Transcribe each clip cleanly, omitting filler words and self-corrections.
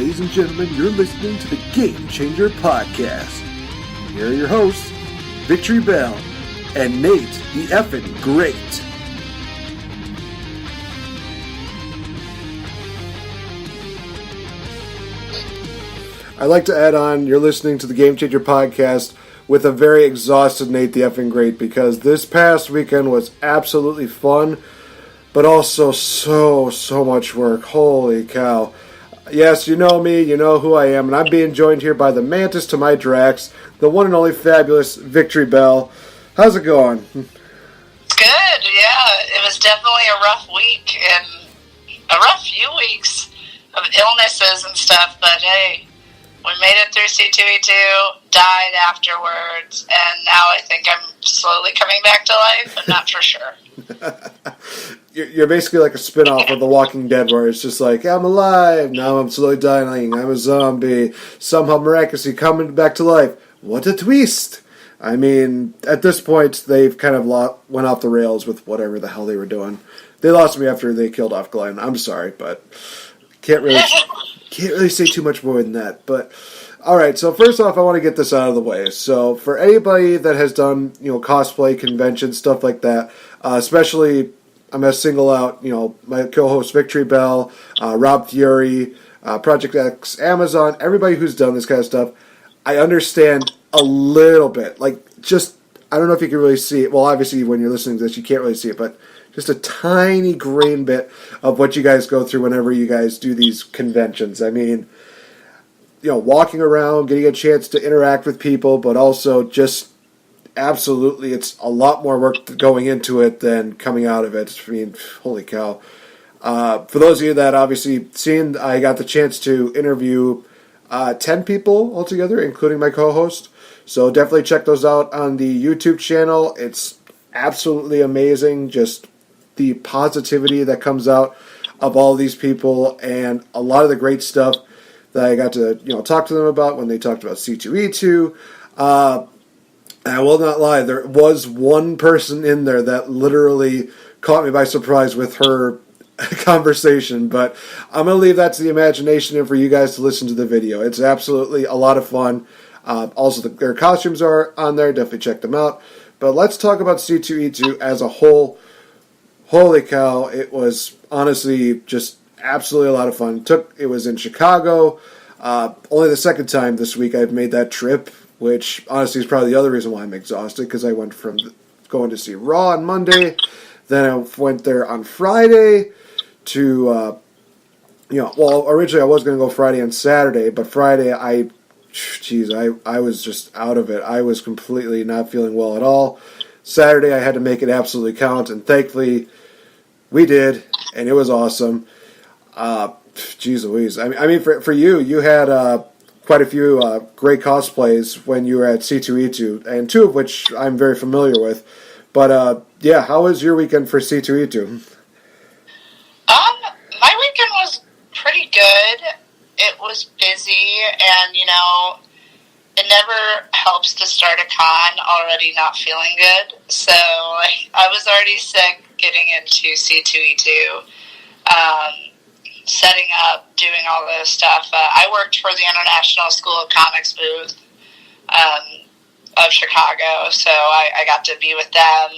Ladies and gentlemen, you're listening to the Game Changer Podcast. Here are your hosts, VicTori Belle and NateFNGreat. I'd like to add on, you're listening to the Game Changer Podcast with a very exhausted NateFNGreat because this past weekend was absolutely fun, but also so much work. Holy cow. Yes, you know me, you know who I am, and I'm being joined here by the mantis to my Drax, the one and only fabulous VicTori Belle. How's it going? Good, yeah. It was definitely a rough week and a rough few weeks of illnesses and stuff, but hey, we made it through C2E2, died afterwards, and now I think I'm slowly coming back to life. I'm not for sure. You're basically like a spin-off of The Walking Dead, where it's just like, I'm alive, now I'm slowly dying, I'm a zombie, somehow miraculously coming back to life. What a twist! I mean, at this point, they've kind of went off the rails with whatever the hell they were doing. They lost me after they killed off Glenn. I'm sorry, but can't really say too much more than that. But alright, so first off, I want to get this out of the way. So for anybody that has done, cosplay conventions, stuff like that, especially I'm going to single out, my co-host VicTori Belle, Rob Fiore, Project X, Amazon, everybody who's done this kind of stuff. I understand a little bit. Like, just, I don't know if you can really see it. Well, obviously, when you're listening to this, you can't really see it, but just a tiny grain bit of what you guys go through whenever you guys do these conventions. I mean, walking around, getting a chance to interact with people, but also just absolutely, it's a lot more work going into it than coming out of it. I mean, holy cow. For those of you that obviously seen, I got the chance to interview 10 people altogether, including my co-host. So definitely check those out on the YouTube channel. It's absolutely amazing, just the positivity that comes out of all these people and a lot of the great stuff that I got to talk to them about when they talked about C2E2. I will not lie, there was one person in there that literally caught me by surprise with her conversation, but I'm going to leave that to the imagination and for you guys to listen to the video. It's absolutely a lot of fun. Also, their costumes are on there. Definitely check them out. But let's talk about C2E2 as a whole. Holy cow, it was honestly just absolutely a lot of fun. It was in Chicago. Only the second time this week I've made that trip, which honestly is probably the other reason why I'm exhausted, because I went from going to see Raw on Monday, then I went there on Friday to, originally I was going to go Friday and Saturday, but Friday I was just out of it. I was completely not feeling well at all. Saturday I had to make it absolutely count, and thankfully we did, and it was awesome. Jeez Louise. I mean, for you had quite a few great cosplays when you were at C2E2, and two of which I'm very familiar with. But, how was your weekend for C2E2? My weekend was pretty good. It was busy, and, it never helps to start a con already not feeling good. So, I was already sick getting into C2E2. Setting up, doing all this stuff. I worked for the International School of Comics booth of Chicago, so I got to be with them,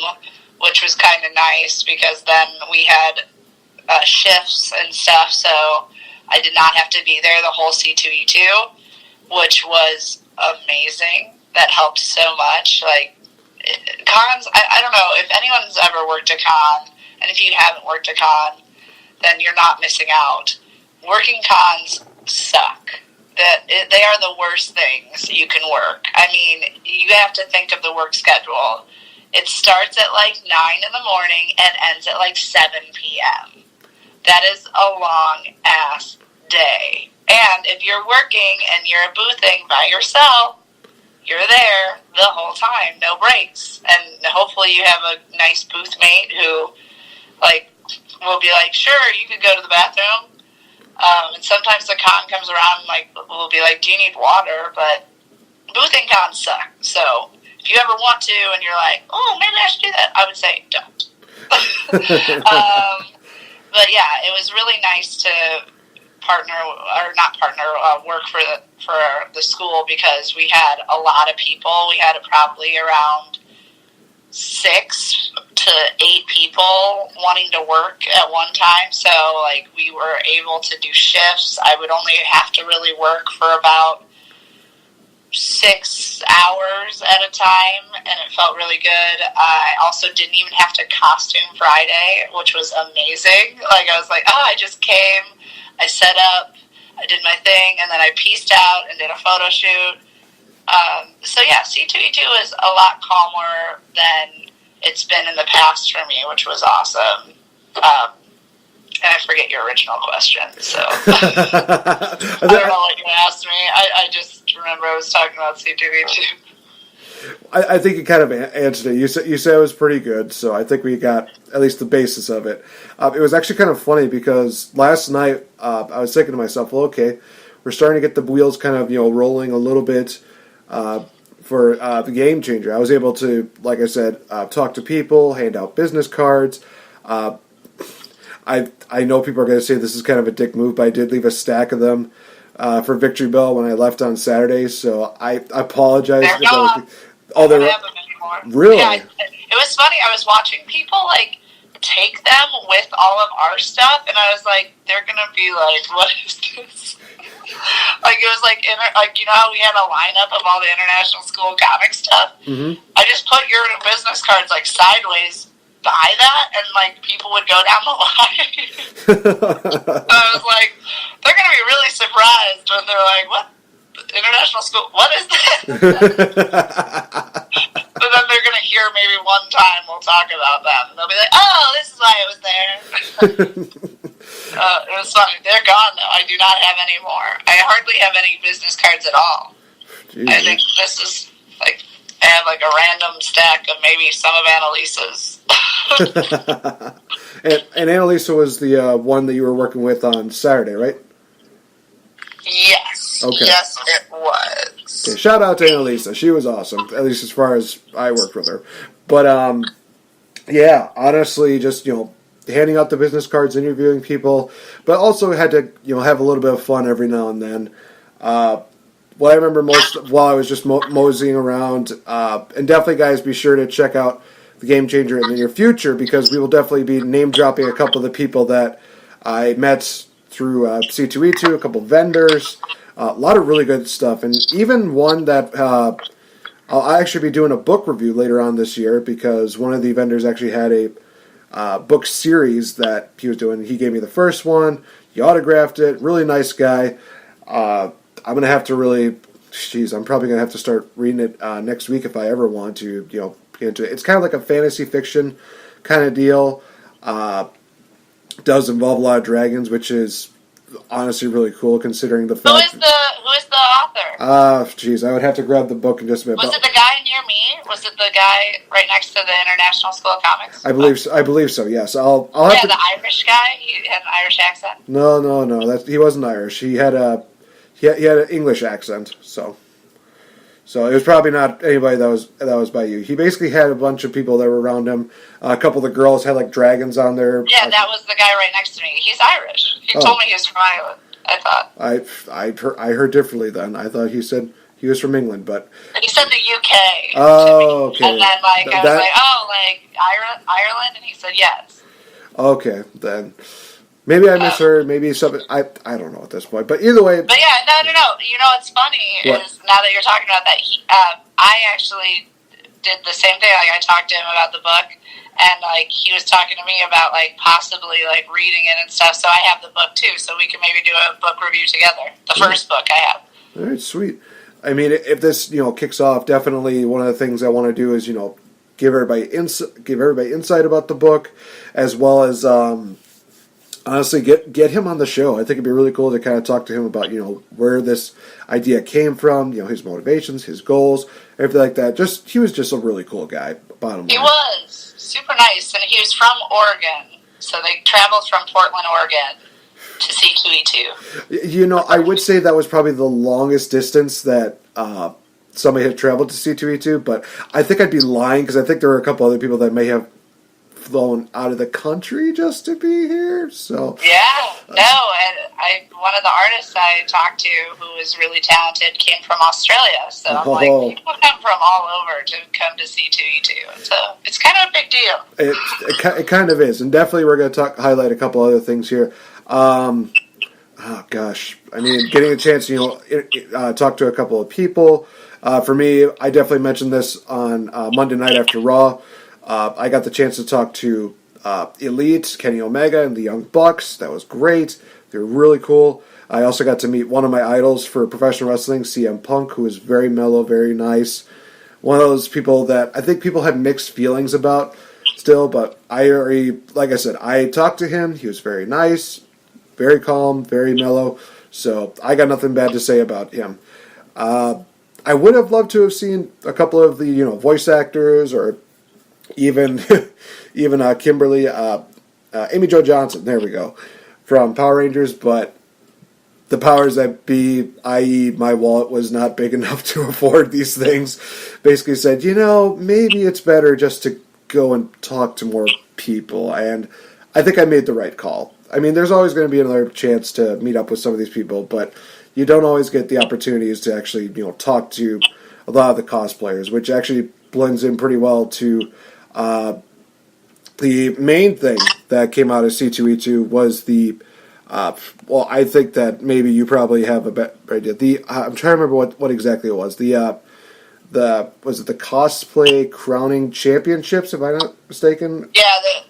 which was kind of nice because then we had shifts and stuff, so I did not have to be there the whole C2E2, which was amazing. That helped so much. Like, cons, I don't know, if anyone's ever worked a con, and if you haven't worked a con, then you're not missing out. Working cons suck. They are the worst things you can work. I mean, you have to think of the work schedule. It starts at 9 in the morning and ends at 7 p.m. That is a long-ass day. And if you're working and you're boothing by yourself, you're there the whole time, no breaks. And hopefully you have a nice booth mate who, will be sure, you could go to the bathroom. And sometimes the con comes around and we'll be do you need water? But boothing cons suck. So if you ever want to and you're oh, maybe I should do that, I would say don't. But yeah, it was really nice to work for the school because we had a lot of people. We had probably around 6 to 8 people wanting to work at one time. So, like, we were able to do shifts. I would only have to really work for about 6 hours at a time, and it felt really good. I also didn't even have to costume Friday, which was amazing. Like, I was like, I just came, I set up, I did my thing, and then I pieced out and did a photo shoot. So yeah, C2E2 is a lot calmer than it's been in the past for me, which was awesome. And I forget your original question, so I don't know what you asked me. I just remember I was talking about C2E2. I think you kind of answered it. You said it was pretty good, so I think we got at least the basis of it. It was actually kind of funny because last night I was thinking to myself, well, okay, we're starting to get the wheels kind of rolling a little bit for the Game Changer. I was able to, like I said, talk to people, hand out business cards. I know people are going to say this is kind of a dick move, but I did leave a stack of them for VicTori Belle when I left on Saturday, so I apologize. They're gone. Oh, they don't have them anymore. Really? Yeah, it was funny. I was watching people take them with all of our stuff, and I was like, they're gonna be like, what is this? It was like how we had a lineup of all the international school comic stuff. Mm-hmm. I just put your business cards sideways by that, and people would go down the line. And I was like, they're gonna be really surprised when they're like, what? International school, what is this? But then they're going to hear maybe one time we'll talk about them. They'll be like, oh, this is why it was there. It was funny. They're gone, though. I do not have any more. I hardly have any business cards at all. Jesus. I think this is, I have a random stack of maybe some of Annalisa's. and Annalisa was the one that you were working with on Saturday, right? Yes. Okay. Yes, it was. Okay, shout out to Annalisa. She was awesome, at least as far as I worked with her. But, yeah, honestly, just, handing out the business cards, interviewing people, but also had to, have a little bit of fun every now and then. What I remember most while I was just moseying around, and definitely, guys, be sure to check out the Game Changer in the near future, because we will definitely be name-dropping a couple of the people that I met through C2E2, a couple vendors, a lot of really good stuff, and even one that I'll actually be doing a book review later on this year, because one of the vendors actually had a book series that he was doing. He gave me the first one, he autographed it, really nice guy. I'm going to have to I'm probably going to have to start reading it next week if I ever want to, get into it. It's kind of like a fantasy fiction kind of deal. Does involve a lot of dragons, which is honestly really cool considering the fact. Who is the author? I would have to grab the book in just a minute. Was it the guy near me? Was it the guy right next to the International School of Comics? I believe so. Yes, I'll have to. The Irish guy. He had an Irish accent. No. He wasn't Irish. He had an English accent. So it was probably not anybody that was by you. He basically had a bunch of people that were around him. A couple of the girls had dragons on there. Yeah, that was the guy right next to me. He's Irish. He told me he was from Ireland. I thought. I heard differently then. I thought he said he was from England, but he said the UK. Oh, okay. And then I was Ireland, and he said yes. Okay, then. Maybe I misheard, maybe something, I don't know at this point, but either way. But yeah, no. What's funny is, now that you're talking about that, I actually did the same thing. I talked to him about the book, and he was talking to me about possibly reading it and stuff, so I have the book too, so we can maybe do a book review together. The first book I have. All right, sweet. I mean, if this, kicks off, definitely one of the things I want to do is, give everybody insight about the book, as well as, honestly, get him on the show. I think it'd be really cool to kind of talk to him about, where this idea came from, his motivations, his goals, everything like that. He was just a really cool guy, bottom line. He was super nice, and he was from Oregon, so they traveled from Portland, Oregon to C2E2. I would say that was probably the longest distance that somebody had traveled to C2E2, but I think I'd be lying, because I think there were a couple other people that may have flown out of the country just to be here. So yeah, no, and one of the artists I talked to who was really talented came from Australia. So I'm like, people come from all over to come to see 2E2. So it's kind of a big deal. It kind of is, and definitely we're going to highlight a couple other things here. Oh gosh, I mean, getting a chance to talk to a couple of people. For me, I definitely mentioned this on Monday night after Raw. I got the chance to talk to Elite, Kenny Omega, and the Young Bucks. That was great. They were really cool. I also got to meet one of my idols for professional wrestling, CM Punk, who was very mellow, very nice. One of those people that I think people had mixed feelings about still, but like I said, I talked to him. He was very nice, very calm, very mellow. So I got nothing bad to say about him. I would have loved to have seen a couple of the voice actors, or even Kimberly, Amy Jo Johnson. There we go, from Power Rangers. But the powers that be, i.e., my wallet was not big enough to afford these things. Basically said, maybe it's better just to go and talk to more people. And I think I made the right call. I mean, there's always going to be another chance to meet up with some of these people, but you don't always get the opportunities to actually, talk to a lot of the cosplayers, which actually blends in pretty well to the main thing that came out of C2E2 was the, I think that maybe you probably have a better idea. I'm trying to remember what exactly it was. Was it the Cosplay Crowning Championships, if I'm not mistaken? Yeah,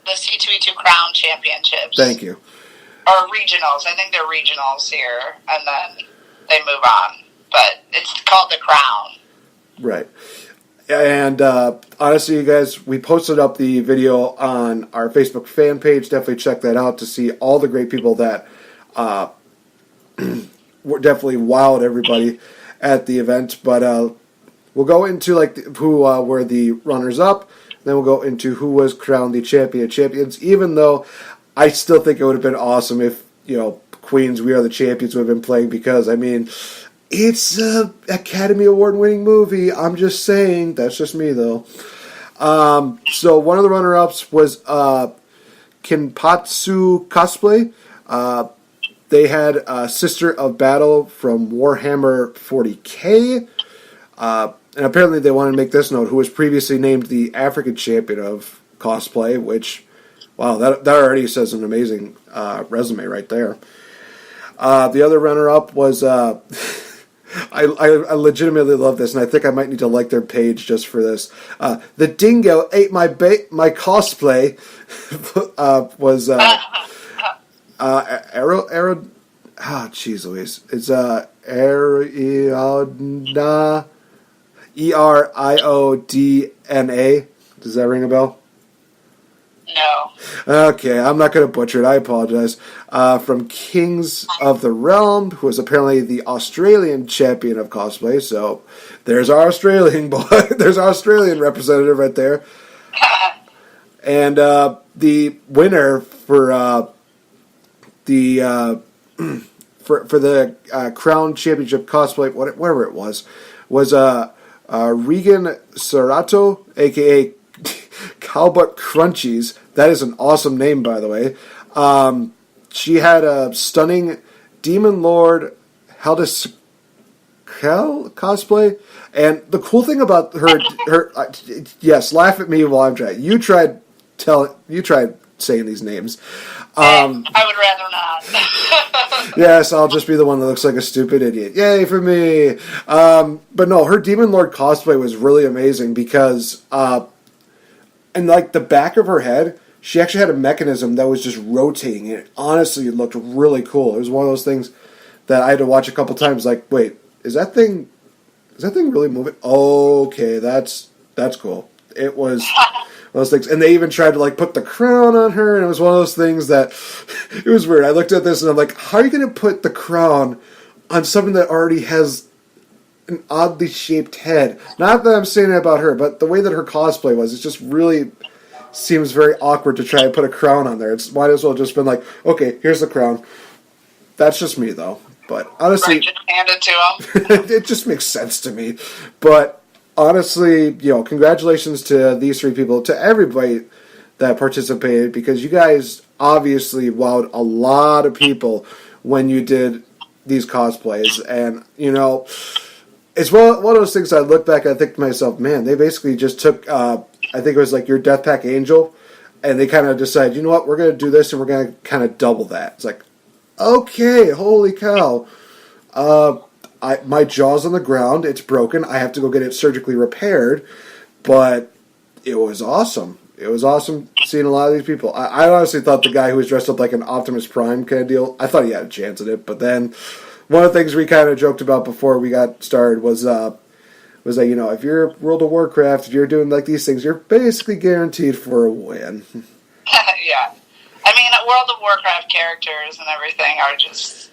the C2E2 Crown Championships. Thank you. Or regionals. I think they're regionals here, and then they move on. But it's called the Crown. Right. And honestly, you guys, we posted up the video on our Facebook fan page. Definitely check that out to see all the great people that were definitely wowed everybody at the event. But we'll go into who were the runners-up. Then we'll go into who was crowned the champion of champions, even though I still think it would have been awesome if, Queen's We Are the Champions would have been playing, because, I mean, it's an Academy Award-winning movie. I'm just saying. That's just me, though. So one of the runner-ups was Kinpatsu Cosplay. They had Sister of Battle from Warhammer 40K. And apparently they wanted to make this note, who was previously named the African champion of cosplay, which, wow, that already says an amazing resume right there. The other runner-up was, I legitimately love this, and I think I might need to like their page just for this. The Dingo Ate My Cosplay was jeez Louise. It's Eriodna. Eriodna. Does that ring a bell? No. Okay, I'm not going to butcher it. I apologize. From Kings of the Realm, who is apparently the Australian champion of cosplay. So there's our Australian boy. There's our Australian representative right there. And the winner for the Crown Championship cosplay, whatever it was Regan Serato, a.k.a. Cowbutt Crunchies. That is an awesome name, by the way. She had a stunning Demon Lord Haldis cosplay. And the cool thing about her yes, laugh at me while I'm trying. You tried saying these names. I would rather not. Yes, I'll just be the one that looks like a stupid idiot. Yay for me! But no, her Demon Lord cosplay was really amazing because, in the back of her head, she actually had a mechanism that was just rotating. And honestly, it looked really cool. It was one of those things that I had to watch a couple times. Like, wait, is that thing really moving? Okay, that's cool. It was one of those things. And they even tried to put the crown on her, and it was one of those things that it was weird. I looked at this and I'm like, how are you going to put the crown on something that already has an oddly shaped head? Not that I'm saying that about her, but the way that her cosplay was, it just really seems very awkward to try and put a crown on there. It's might as well just been like, okay, here's the crown. That's just me, though. But honestly, right, just hand it to him. It just makes sense to me. But honestly, congratulations to these three people, to everybody that participated, because you guys obviously wowed a lot of people when you did these cosplays. And, you know, it's one of those things I look back and I think to myself, man, they basically just took, I think it was like your Death Pack Angel, and they kind of decided, you know what, we're going to do this and we're going to kind of double that. It's like, okay, holy cow. My jaw's on the ground. It's broken. I have to go get it surgically repaired. But it was awesome. It was awesome seeing a lot of these people. I honestly thought the guy who was dressed up like an Optimus Prime kind of deal, I thought he had a chance at it. But then one of the things we kind of joked about before we got started was that, you know, if you're World of Warcraft, if you're doing like these things, you're basically guaranteed for a win. Yeah. I mean, World of Warcraft characters and everything are just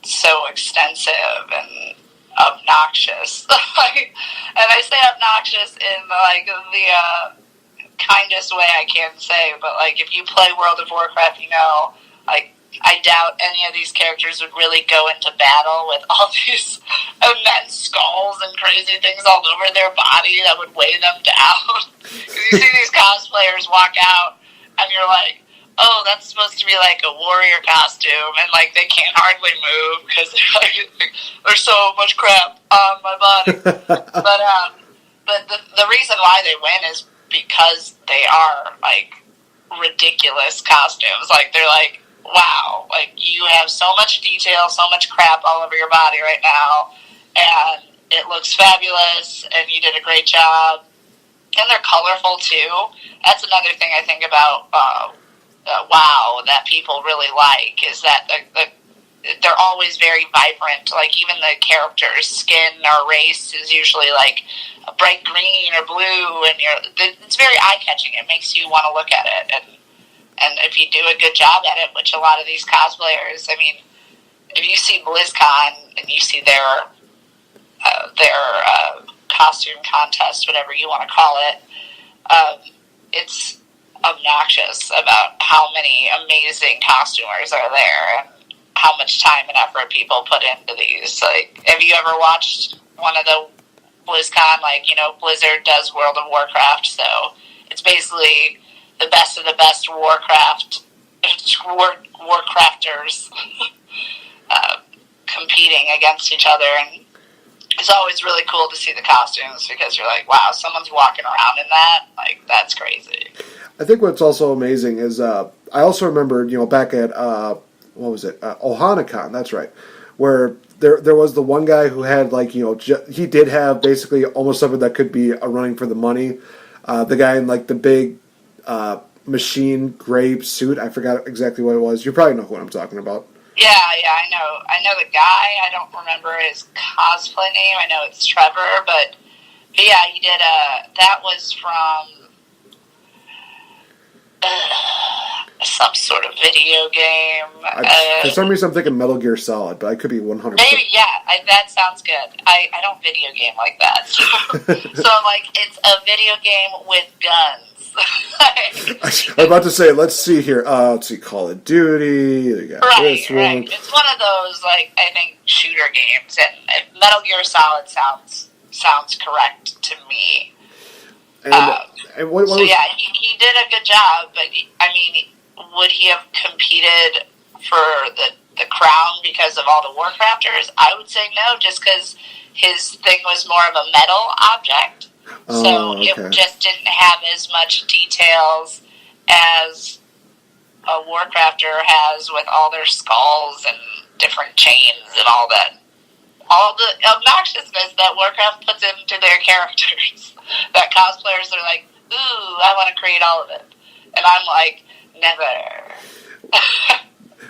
so extensive and obnoxious. And I say obnoxious in like the kindest way I can say, but like if you play World of Warcraft, you know, like I doubt any of these characters would really go into battle with all these immense skulls and crazy things all over their body that would weigh them down. Because you see these cosplayers walk out and you're like, oh, that's supposed to be like a warrior costume, and like they can't hardly move because there's so much crap on my body. But the reason why they win is because they are like ridiculous costumes. Like they're like, wow, like you have so much detail, so much crap all over your body right now, and it looks fabulous, and you did a great job, and they're colorful too. That's another thing I think about. WoW that people really like is that they're always very vibrant. Like even the character's skin or race is usually like a bright green or blue, and it's very eye catching. It makes you want to look at it, and if you do a good job at it, which a lot of these cosplayers, I mean, if you see BlizzCon and you see their costume contest, whatever you want to call it, it's obnoxious about how many amazing costumers are there and how much time and effort people put into these. Like, have you ever watched one of the BlizzCon? Like, you know, Blizzard does World of Warcraft, so it's basically the best of the best Warcrafters competing against each other, and it's always really cool to see the costumes because you're like, wow, someone's walking around in that. Like, that's crazy. I think what's also amazing is I also remember, you know, back at what was it, OhanaCon? That's right, where there was the one guy who had like, you know, he did have basically almost something that could be a running for the money. The guy in like the big machine gray suit. I forgot exactly what it was. You probably know what I'm talking about. Yeah, I know the guy. I don't remember his cosplay name. I know it's Trevor, but yeah, he did that was from some sort of video game. For some reason, I'm thinking Metal Gear Solid, but I could be 100%. Maybe, yeah, that sounds good. I don't video game like that. So, like, it's a video game with guns. I'm about to say, let's see here. Let's see, Call of Duty. They got this one. Right. It's one of those, like, I think, shooter games, and Metal Gear Solid sounds correct to me. And what so, yeah, he did a good job, but, I mean, would he have competed for the crown because of all the Warcrafters? I would say no, just because his thing was more of a metal object. So it just didn't have as much details as a Warcrafter has with all their skulls and different chains and all that. All the obnoxiousness that Warcraft puts into their characters. That cosplayers are like, ooh, I want to create all of it. And I'm like, never.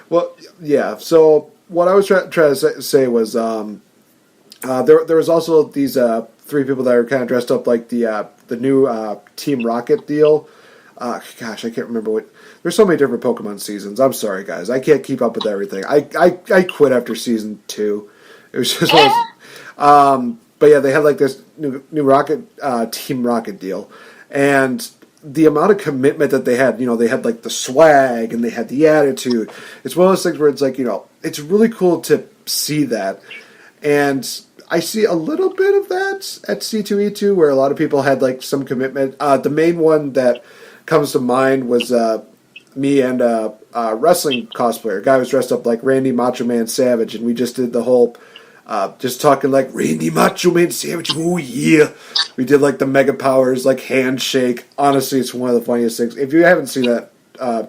Well, yeah, so what I was trying to say was there was also these three people that are kind of dressed up like the new Team Rocket deal. Gosh, I can't remember what. There's so many different Pokemon seasons. I'm sorry, guys. I can't keep up with everything. I quit after season 2. It was just but yeah, they had like this new Rocket Team Rocket deal, and the amount of commitment that they had. You know, they had like the swag and they had the attitude. It's one of those things where it's like, you know, it's really cool to see that, and I see a little bit of that at C2E2, where a lot of people had like some commitment. The main one that comes to mind was me and a wrestling cosplayer. A guy was dressed up like Randy Macho Man Savage, and we just did the whole, just talking like Randy Macho Man Savage. Oh yeah, we did like the Mega Powers like handshake. Honestly, it's one of the funniest things. If you haven't seen that,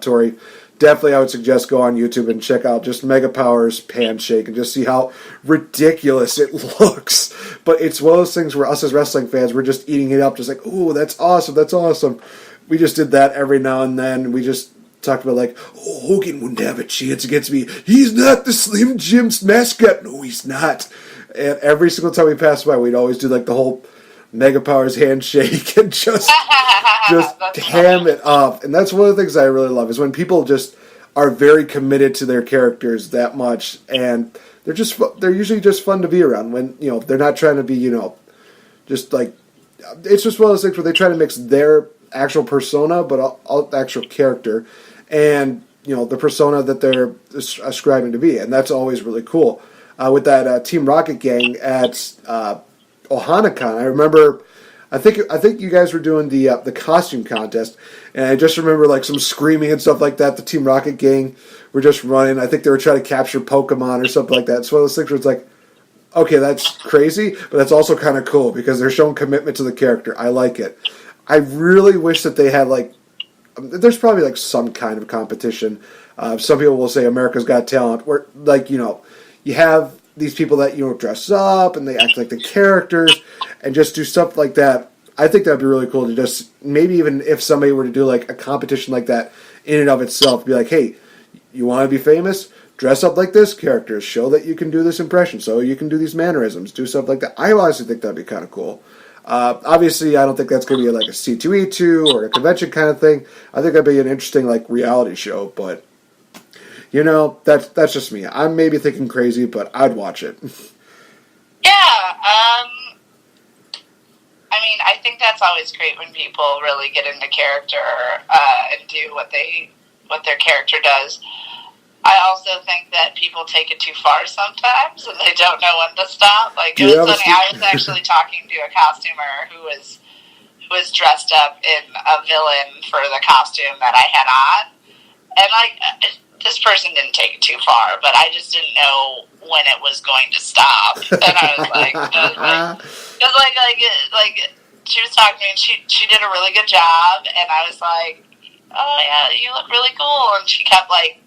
Tori, definitely I would suggest go on YouTube and check out just Mega Powers handshake and just see how ridiculous it looks. But it's one of those things where us as wrestling fans, we're just eating it up, just like, oh, that's awesome, that's awesome. We just did that every now and then. We just talked about like, oh, Hogan wouldn't have a chance against me. He's not the Slim Jim's mascot. No, he's not. And every single time we passed by, we'd always do like the whole Mega Powers handshake and just ham it up. And that's one of the things I really love is when people just are very committed to their characters that much, and they're usually just fun to be around when, you know, they're not trying to be, you know, just like, it's just one of those things where they try to mix their actual persona, but actual character, and, you know, the persona that they're ascribing to be, and that's always really cool. With that Team Rocket gang at OhanaCon, I remember, I think you guys were doing the costume contest, and I just remember like some screaming and stuff like that. The Team Rocket gang were just running. I think they were trying to capture Pokemon or something like that. It's one of those things where it's like, okay, that's crazy, but that's also kind of cool because they're showing commitment to the character. I like it. I really wish that they had like, there's probably like some kind of competition. Some people will say America's Got Talent, where like, you know, you have these people that, you know, dress up and they act like the characters and just do stuff like that. I think that'd be really cool to just, maybe even if somebody were to do like a competition like that in and of itself, be like, hey, you want to be famous? Dress up like this character. Show that you can do this impression. So you can do these mannerisms. Do stuff like that. I honestly think that'd be kind of cool. Obviously, I don't think that's going to be like a C2E2 or a convention kind of thing. I think that'd be an interesting like reality show, but you know, that's just me. I'm maybe thinking crazy, but I'd watch it. Yeah, I mean, I think that's always great when people really get into character and do what their character does. I also think that people take it too far sometimes, and they don't know when to stop. Like, it was funny. I was actually talking to a costumer who was dressed up in a villain for the costume that I had on, and like, this person didn't take it too far, but I just didn't know when it was going to stop. And I was like, she was talking to me, and she did a really good job, and I was like, oh yeah, you look really cool, and she kept like,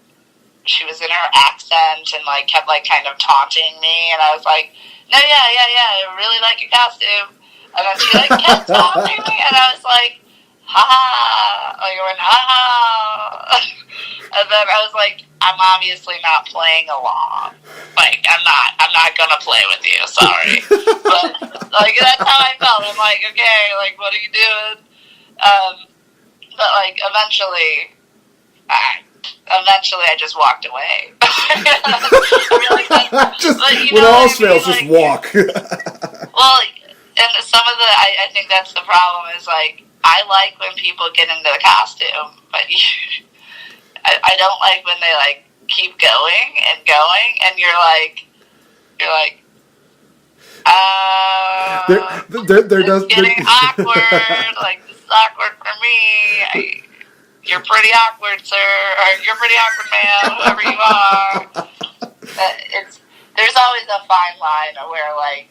she was in her accent and like kept like kind of taunting me, and I was like, no, yeah, I really like your costume. And then she like kept taunting me, and I was like, ha, like I went, ha. And then I was like, I'm obviously not playing along. Like, I'm not gonna play with you, sorry. But like, that's how I felt. I'm like, okay, like, what are you doing? But like, eventually I just walked away. When all fails, just walk. Well, and some of I think that's the problem is like, I like when people get into the costume, but I don't like when they like keep going, and you're like, it's getting awkward. Like, this is awkward for me. You're pretty awkward, sir, or you're pretty awkward, ma'am, whoever you are. There's always a fine line of where, like,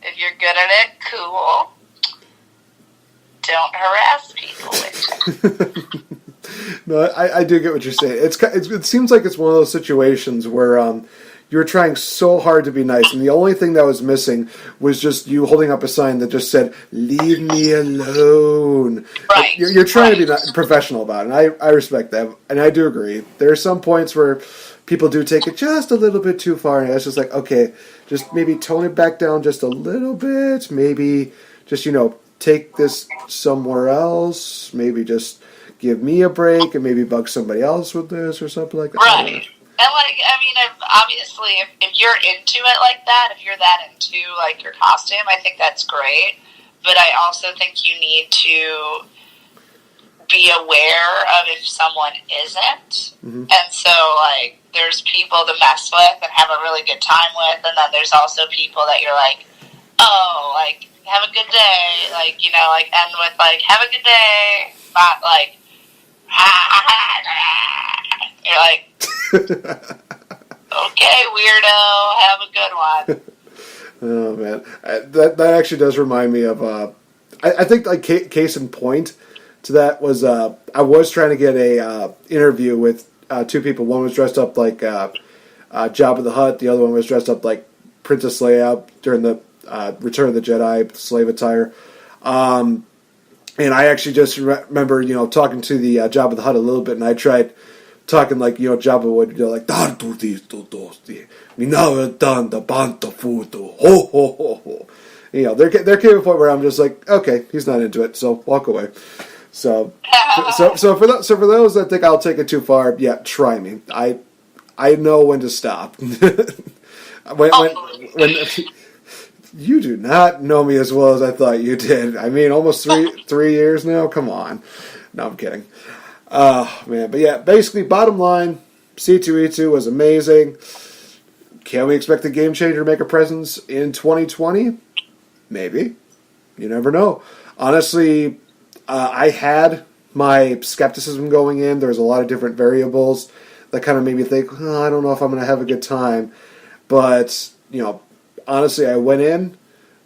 if you're good at it, cool. Don't harass people with it. No, I do get what you're saying. It seems like it's one of those situations where you're trying so hard to be nice, and the only thing that was missing was just you holding up a sign that just said, leave me alone. Right. You're trying to be professional about it, and I respect that, and I do agree. There are some points where people do take it just a little bit too far, and it's just like, okay, just maybe tone it back down just a little bit, maybe just, you know, take this somewhere else, maybe just give me a break, and maybe bug somebody else with this, or something like that. Right. And, like, I mean, obviously, if you're into it like that, if you're that into, like, your costume, I think that's great. But I also think you need to be aware of if someone isn't. Mm-hmm. And so, like, there's people to mess with and have a really good time with, and then there's also people that you're like, oh, like, have a good day. Like, you know, like, end with, like, have a good day. It's not like, you're like, okay, weirdo, have a good one. Oh, man. That actually does remind me of, I think, like, case in point to that was, I was trying to get a interview with two people. One was dressed up like Jabba the Hutt. The other one was dressed up like Princess Leia during the Return of the Jedi slave attire. And I actually just remember, talking to the Jabba the Hutt a little bit, and I tried talking like, Jabba would, like, ho, ho, ho, ho. There came a point where I'm just like, okay, he's not into it, so walk away. So for those that think I'll take it too far, yeah, try me. I know when to stop. when you do not know me as well as I thought you did. I mean, almost 3 years now. Come on. No, I'm kidding. Oh man, but yeah, basically, bottom line, C2E2 was amazing. Can we expect the Game Changer to make a presence in 2020? Maybe. You never know. Honestly, I had my skepticism going in. There was a lot of different variables that kind of made me think, I don't know if I'm going to have a good time. But, honestly, I went in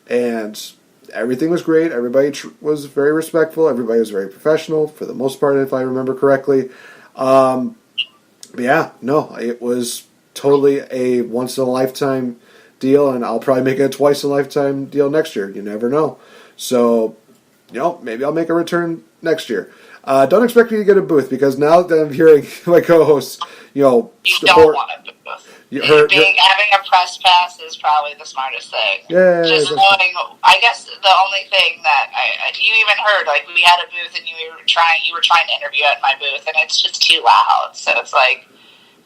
and everything was great. Everybody was very respectful. Everybody was very professional, for the most part, if I remember correctly. But yeah, no, it was totally a once-in-a-lifetime deal, and I'll probably make it a twice-in-a-lifetime deal next year. You never know. So, maybe I'll make a return next year. Don't expect me to get a booth, because now that I'm hearing my co-hosts, you don't want a booth. Having a press pass is probably the smartest thing. Yeah, just knowing. I guess the only thing that you even heard, like, we had a booth and you were trying to interview at my booth, and it's just too loud. So it's like,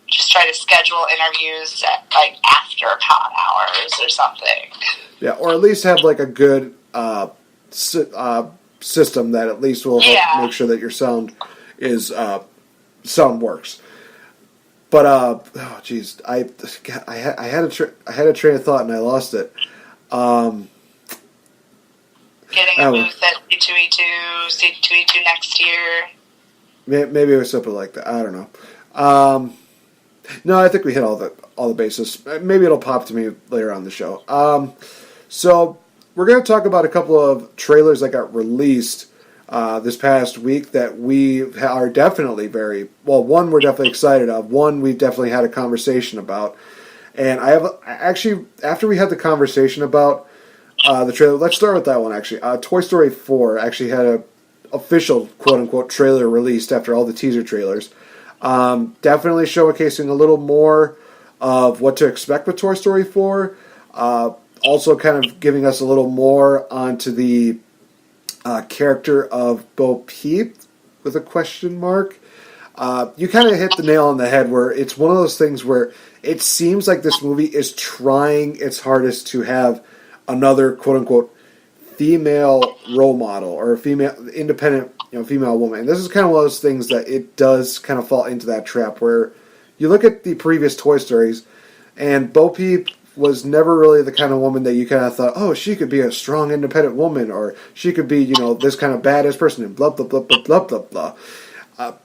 just try to schedule interviews at, like, after con hours or something. Yeah, or at least have like a good system that at least will help make sure that your sound works. But oh jeez, I had a train of thought and I lost it. Getting a booth at C2E2 next year. Maybe it was something like that. I don't know. No, I think we hit all the bases. Maybe it'll pop to me later on the show. So we're going to talk about a couple of trailers that got released this past week that we are definitely one we're definitely excited of. One we've definitely had a conversation about. And after we had the conversation about the trailer, let's start with that one actually. Toy Story 4 actually had a official quote-unquote trailer released after all the teaser trailers. Definitely showcasing a little more of what to expect with Toy Story 4. Also kind of giving us a little more onto the character of Bo Peep with a question mark. You kind of hit the nail on the head where it's one of those things where it seems like this movie is trying its hardest to have another quote-unquote female role model or a female independent female woman. And this is kind of one of those things that it does kind of fall into that trap where you look at the previous Toy Stories and Bo Peep was never really the kind of woman that you kind of thought, oh, she could be a strong, independent woman, or she could be, this kind of badass person, and blah, blah, blah, blah, blah, blah, blah.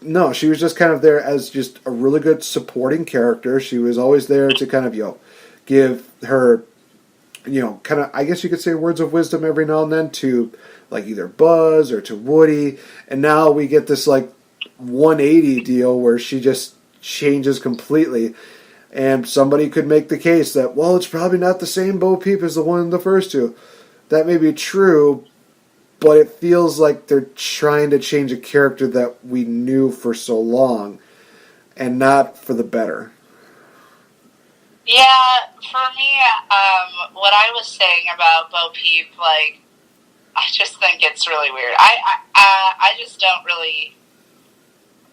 No, she was just kind of there as just a really good supporting character. She was always there to kind of, give her, kind of, I guess you could say words of wisdom every now and then to, like, either Buzz or to Woody. And now we get this, like, 180 deal where she just changes completely. And somebody could make the case that, well, it's probably not the same Bo Peep as the one in the first two. That may be true, but it feels like they're trying to change a character that we knew for so long, and not for the better. Yeah, for me, what I was saying about Bo Peep, like, I just think it's really weird. I just don't really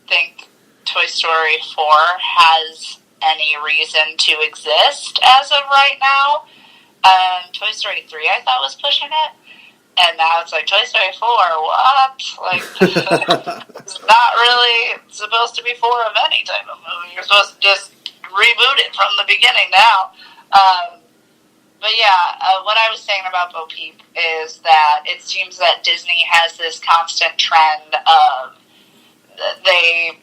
think Toy Story 4 has any reason to exist as of right now. Toy Story 3 I thought was pushing it, and now it's like Toy Story 4, what? Like, it's not really supposed to be 4 of any type of movie. You're supposed to just reboot it from the beginning now. But yeah, what I was saying about Bo Peep is that it seems that Disney has this constant trend of they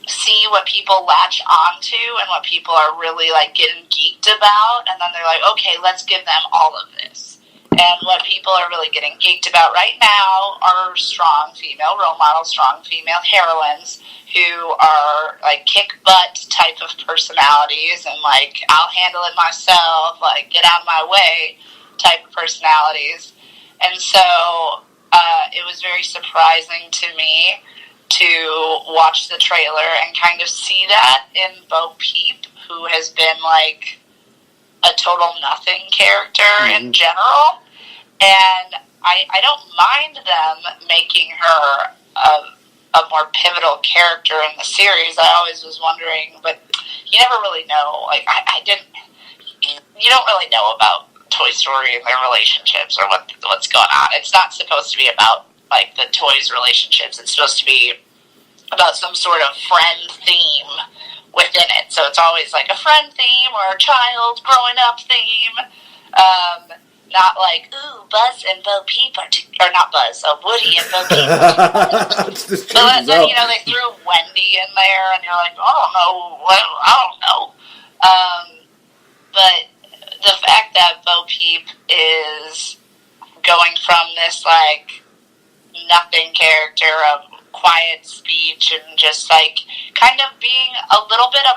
see what people latch onto and what people are really like getting geeked about, and then they're like, okay, let's give them all of this. And what people are really getting geeked about right now are strong female role models, strong female heroines who are like kick butt type of personalities and like I'll handle it myself, like get out of my way type of personalities. And so it was very surprising to me to watch the trailer and kind of see that in Bo Peep, who has been like a total nothing character in general. And I don't mind them making her a more pivotal character in the series. I always was wondering, but you never really know. Like, you don't really know about Toy Story and their relationships or what's going on. It's not supposed to be about, like, the toys' relationships. It's supposed to be about some sort of friend theme within it. So it's always, like, a friend theme or a child growing up theme. Not like, ooh, Buzz and Bo Peep or not Buzz, Woody and Bo Peep. But then, they threw Wendy in there, and you're like, I don't know. But the fact that Bo Peep is going from this, like, nothing character of quiet speech and just, like, kind of being a little bit of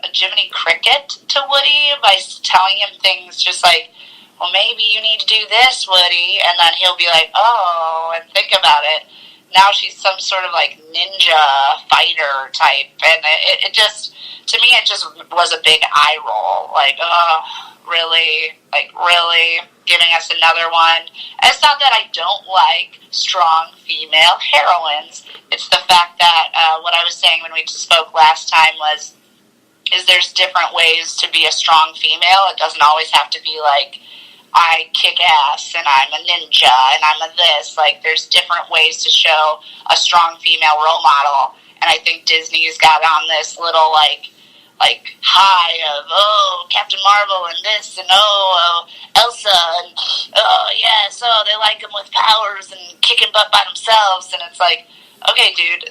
a Jiminy Cricket to Woody by telling him things just like, well, maybe you need to do this, Woody, and then he'll be like, oh, and think about it. Now she's some sort of, like, ninja fighter type, and it just, to me, it just was a big eye roll. Like, oh, really? Like, really? Giving us another one? And it's not that I don't like strong female heroines. It's the fact that what I was saying when we spoke last time is there's different ways to be a strong female. It doesn't always have to be, like, I kick ass and I'm a ninja and I'm a this. Like, there's different ways to show a strong female role model. And I think Disney's got on this little, like high of, oh, Captain Marvel and this and, Elsa and, oh, yes, they like them with powers and kicking butt by themselves. And it's like, okay, dude,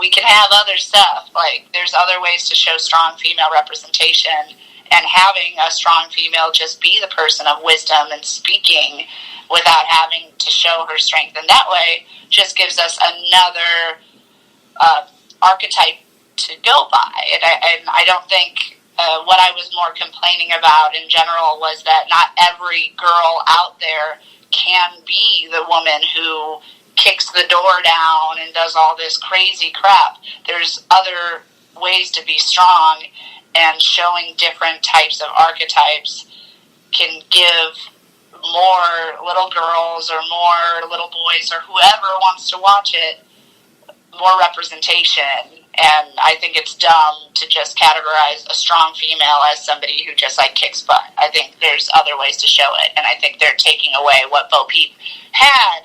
we can have other stuff. Like, there's other ways to show strong female representation. And having a strong female just be the person of wisdom and speaking without having to show her strength in that way just gives us another archetype to go by. And I don't think what I was more complaining about in general was that not every girl out there can be the woman who kicks the door down and does all this crazy crap. There's other ways to be strong. And showing different types of archetypes can give more little girls or more little boys or whoever wants to watch it more representation. And I think it's dumb to just categorize a strong female as somebody who just, like, kicks butt. I think there's other ways to show it. And I think they're taking away what Bo Peep had,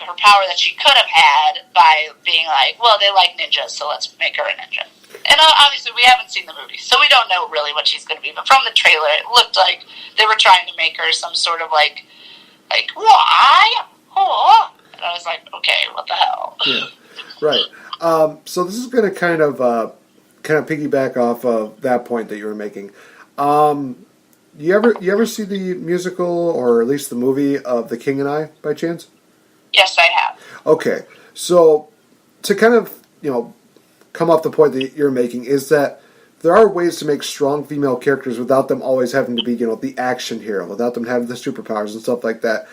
her power that she could have had by being like, well, they like ninjas, so let's make her a ninja. And obviously we haven't seen the movie, so we don't know really what she's going to be. But from the trailer, it looked like they were trying to make her some sort of like, why? Oh. And I was like, okay, what the hell? Yeah, right. So this is going to kind of piggyback off of that point that you were making. You ever see the musical or at least the movie of The King and I by chance? Yes, I have. Okay, so to kind of come off the point that you're making is that there are ways to make strong female characters without them always having to be, the action hero, without them having the superpowers and stuff like that.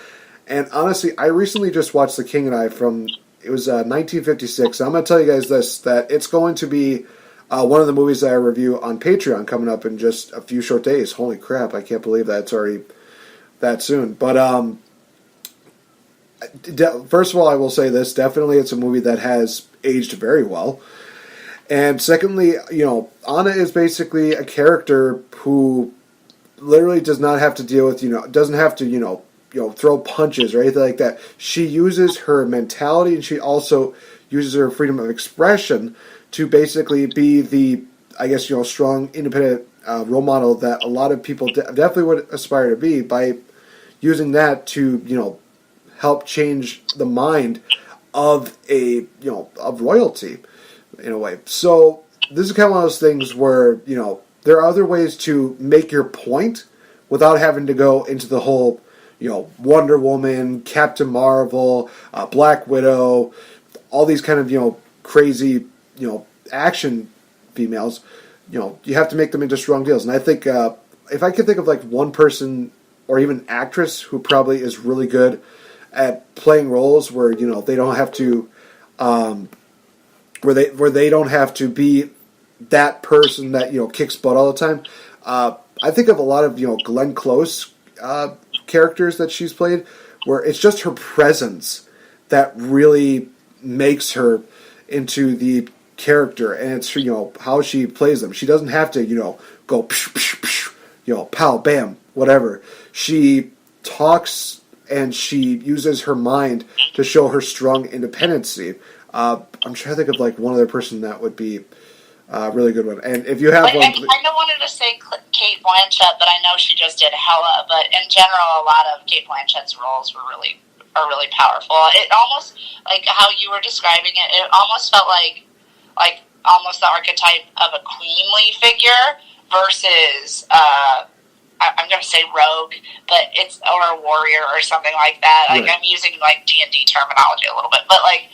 And honestly, I recently just watched The King and I it was 1956. I'm going to tell you guys this, that it's going to be one of the movies that I review on Patreon coming up in just a few short days. Holy crap, I can't believe that it's already that soon. But first of all, I will say this, definitely it's a movie that has aged very well. And secondly, Anna is basically a character who literally does not have to deal with, doesn't have to, throw punches or anything like that. She uses her mentality and she also uses her freedom of expression to basically be the, I guess, strong, independent role model that a lot of people definitely would aspire to be by using that to, help change the mind of of royalty in a way. So this is kind of one of those things where, there are other ways to make your point without having to go into the whole, Wonder Woman, Captain Marvel, Black Widow, all these kind of, crazy, action females. You have to make them into strong deals. And I think if I could think of like one person or even actress who probably is really good at playing roles where, they don't have to, where they don't have to be that person that, kicks butt all the time. I think of a lot of, Glenn Close characters that she's played where it's just her presence that really makes her into the character, and it's how she plays them. She doesn't have to go psh, psh, psh, pow bam whatever. She talks and she uses her mind to show her strong independency. I'm trying to think of like one other person that would be a really good one. And if you have one, I kind of wanted to say Kate Blanchett, but I know she just did Hela. But in general, a lot of Kate Blanchett's roles are really powerful. It almost, like how you were describing it, it almost felt like almost the archetype of a queenly figure versus I'm going to say rogue, but or a warrior or something like that. Like, right. I'm using like D&D terminology a little bit, but like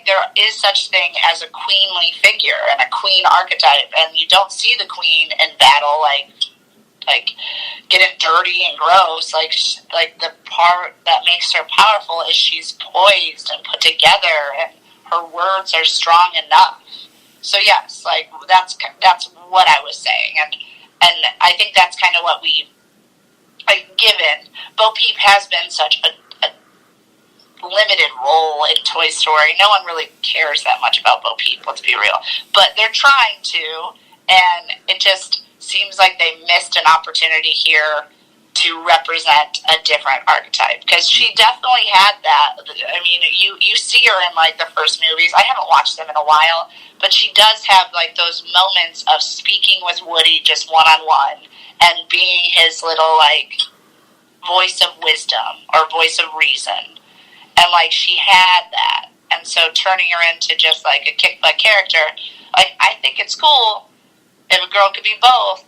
there is such thing as a queenly figure and a queen archetype, and you don't see the queen in battle like getting dirty and gross. Like the part that makes her powerful is she's poised and put together, and her words are strong enough. So yes, like that's what I was saying, and I think that's kind of what we given. Bo Peep has been such a limited role in Toy Story. No one really cares that much about Bo Peep. Let's be real, but they're trying to, and it just seems like they missed an opportunity here to represent a different archetype, because she definitely had that. I mean, you see her in like the first movies. I haven't watched them in a while, but she does have like those moments of speaking with Woody just one-on-one and being his little like voice of wisdom or voice of reason, and like she had that. And so turning her into just like a kick-butt character, like I think it's cool if a girl could be both,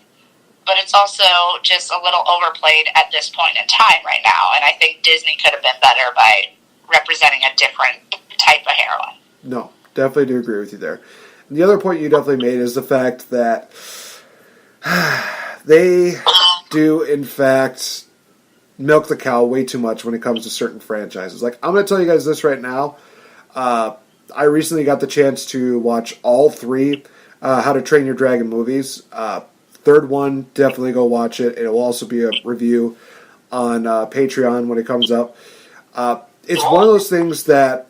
but it's also just a little overplayed at this point in time right now, and I think Disney could have been better by representing a different type of heroine. No, definitely do agree with you there. And the other point you definitely made is the fact that they do, in fact, milk the cow way too much when it comes to certain franchises. Like, I'm going to tell you guys this right now. I recently got the chance to watch all three How to Train Your Dragon movies. Third one, definitely go watch it. It will also be a review on Patreon when it comes up. It's one of those things that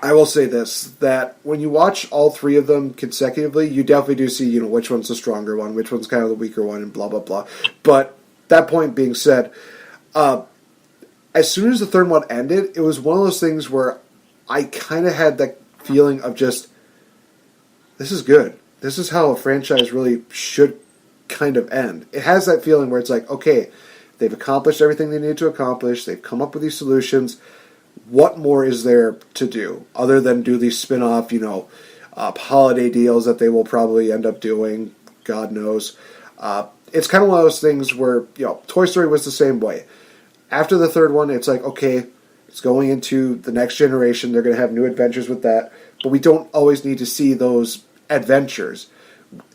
I will say this, that when you watch all three of them consecutively, you definitely do see, which one's the stronger one, which one's kind of the weaker one, and blah, blah, blah. But that point being said, as soon as the third one ended, it was one of those things where I kind of had that feeling of just, this is good. This is how a franchise really should kind of end. It has that feeling where it's like, okay, they've accomplished everything they need to accomplish. They've come up with these solutions. What more is there to do other than do these spin-off, holiday deals that they will probably end up doing? God knows. It's kind of one of those things where, Toy Story was the same way. After the third one, it's like, okay, it's going into the next generation. They're going to have new adventures with that. But we don't always need to see those adventures.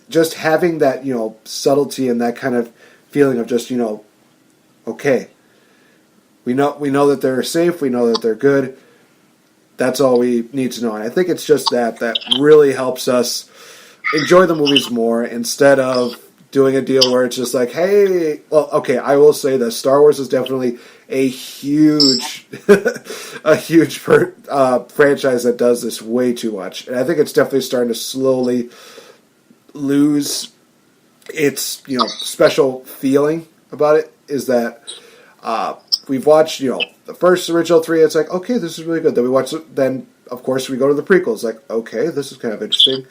Just having that, subtlety and that kind of feeling of just, okay, we know that they're safe, we know that they're good. That's all we need to know. And I think it's just that really helps us enjoy the movies more, instead of doing a deal where it's just like, hey, well, okay, I will say this. Star Wars is definitely a huge franchise that does this way too much. And I think it's definitely starting to slowly lose its, special feeling about it, is that we've watched, the first original three, it's like, okay, this is really good. Then we watch it, then, of course, we go to the prequels, like, okay, this is kind of interesting.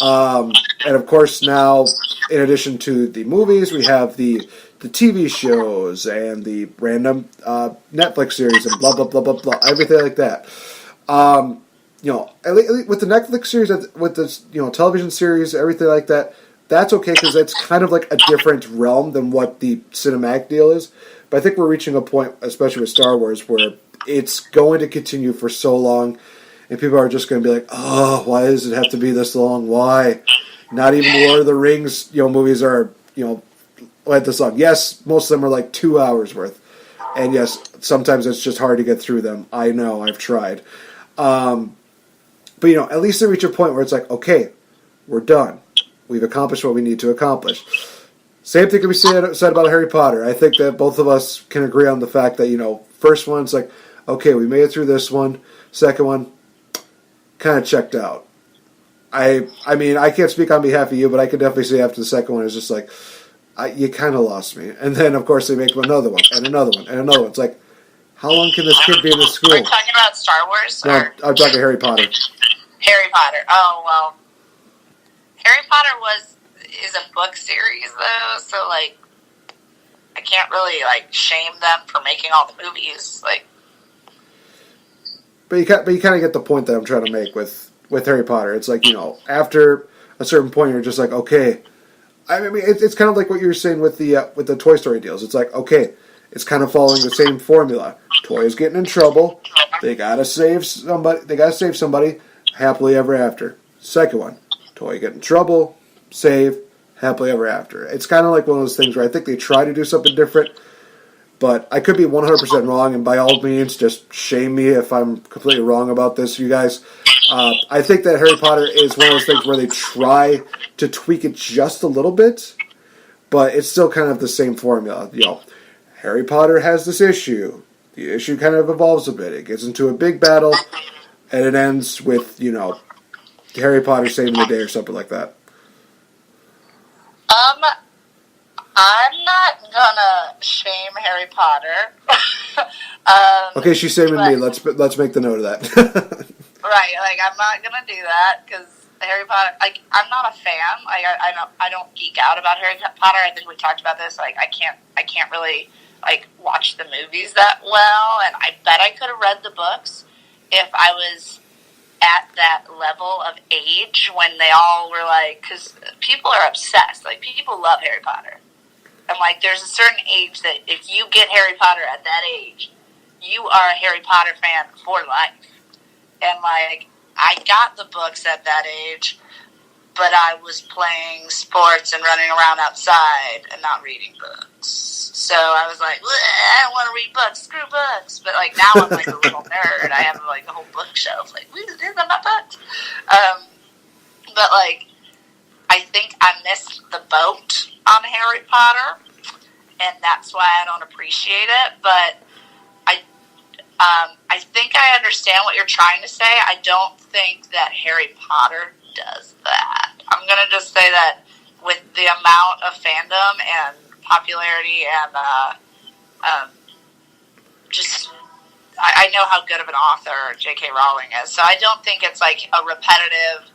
And of course now, in addition to the movies, we have the TV shows and the random Netflix series and blah, blah, blah, blah, blah, everything like that. At least with the Netflix series, with the television series, everything like that, that's okay because it's kind of like a different realm than what the cinematic deal is. But I think we're reaching a point, especially with Star Wars, where it's going to continue for so long, and people are just going to be like, oh, why does it have to be this long? Why? Not even the Lord of the Rings, movies are, like this long. Yes, most of them are like 2 hours worth. And yes, sometimes it's just hard to get through them. I know, I've tried. But, at least they reach a point where it's like, okay, we're done. We've accomplished what we need to accomplish. Same thing can be said about Harry Potter. I think that both of us can agree on the fact that, first one's like, okay, we made it through this one. Second one, kind of checked out. I mean, I can't speak on behalf of you, but I can definitely say after the second one, it's just like, you kind of lost me. And then, of course, they make another one, and another one, and another one. It's like, how long can this kid be in this school? Are you talking about Star Wars? No, I'm talking Harry Potter. Harry Potter. Oh, well. Harry Potter is a book series, though, so, I can't really, shame them for making all the movies, But you kind of get the point that I'm trying to make with Harry Potter. It's like, after a certain point, you're just like, okay. I mean, it's kind of like what you were saying with the Toy Story deals. It's like, okay, it's kind of following the same formula. Toy's getting in trouble. They gotta save somebody. Happily ever after. Second one, Toy get in trouble. Save. Happily ever after. It's kind of like one of those things where I think they try to do something different. But I could be 100% wrong, and by all means, just shame me if I'm completely wrong about this, you guys. I think that Harry Potter is one of those things where they try to tweak it just a little bit, but it's still kind of the same formula. Harry Potter has this issue. The issue kind of evolves a bit. It gets into a big battle, and it ends with, Harry Potter saving the day or something like that. I'm not gonna shame Harry Potter. Okay, she's shaming me. Let's make the note of that. Right, I'm not gonna do that because Harry Potter. I'm not a fan. I don't geek out about Harry Potter. I think we talked about this. I can't really watch the movies that well. And I bet I could have read the books if I was at that level of age when they all were because people are obsessed. People love Harry Potter. And, there's a certain age that if you get Harry Potter at that age, you are a Harry Potter fan for life. And, I got the books at that age, but I was playing sports and running around outside and not reading books. So I was like, I don't want to read books, screw books. But, now I'm, a little nerd. I have, a whole bookshelf. These are my books. But, I think I missed the boat on Harry Potter, and that's why I don't appreciate it. But I think I understand what you're trying to say. I don't think that Harry Potter does that. I'm going to just say that with the amount of fandom and popularity and I know how good of an author J.K. Rowling is, so I don't think it's a repetitive.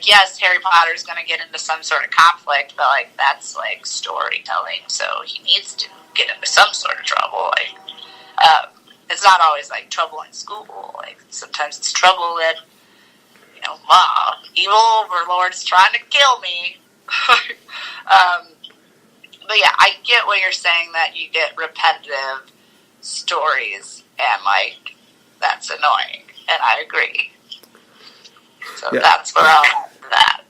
Yes, Harry Potter's going to get into some sort of conflict, but, that's, storytelling, so he needs to get into some sort of trouble. It's not always, trouble in school. Sometimes it's trouble that, evil overlord's trying to kill me. But, yeah, I get what you're saying, that you get repetitive stories, and, that's annoying, and I agree. So yeah. That's where I'm at with that.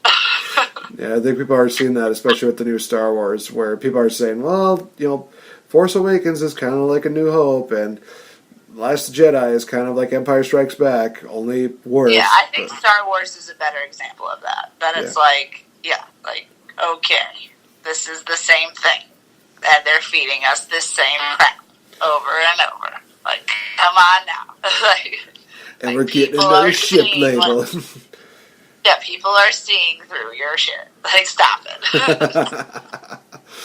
Yeah, I think people are seeing that, especially with the new Star Wars, where people are saying, well, Force Awakens is kind of like A New Hope, and Last Jedi is kind of like Empire Strikes Back, only worse. Yeah, I think Star Wars is a better example of that. That it's okay, this is the same thing. And they're feeding us this same crap over and over. Come on now. And we're getting another ship label. Yeah, people are seeing through your shit. Stop it.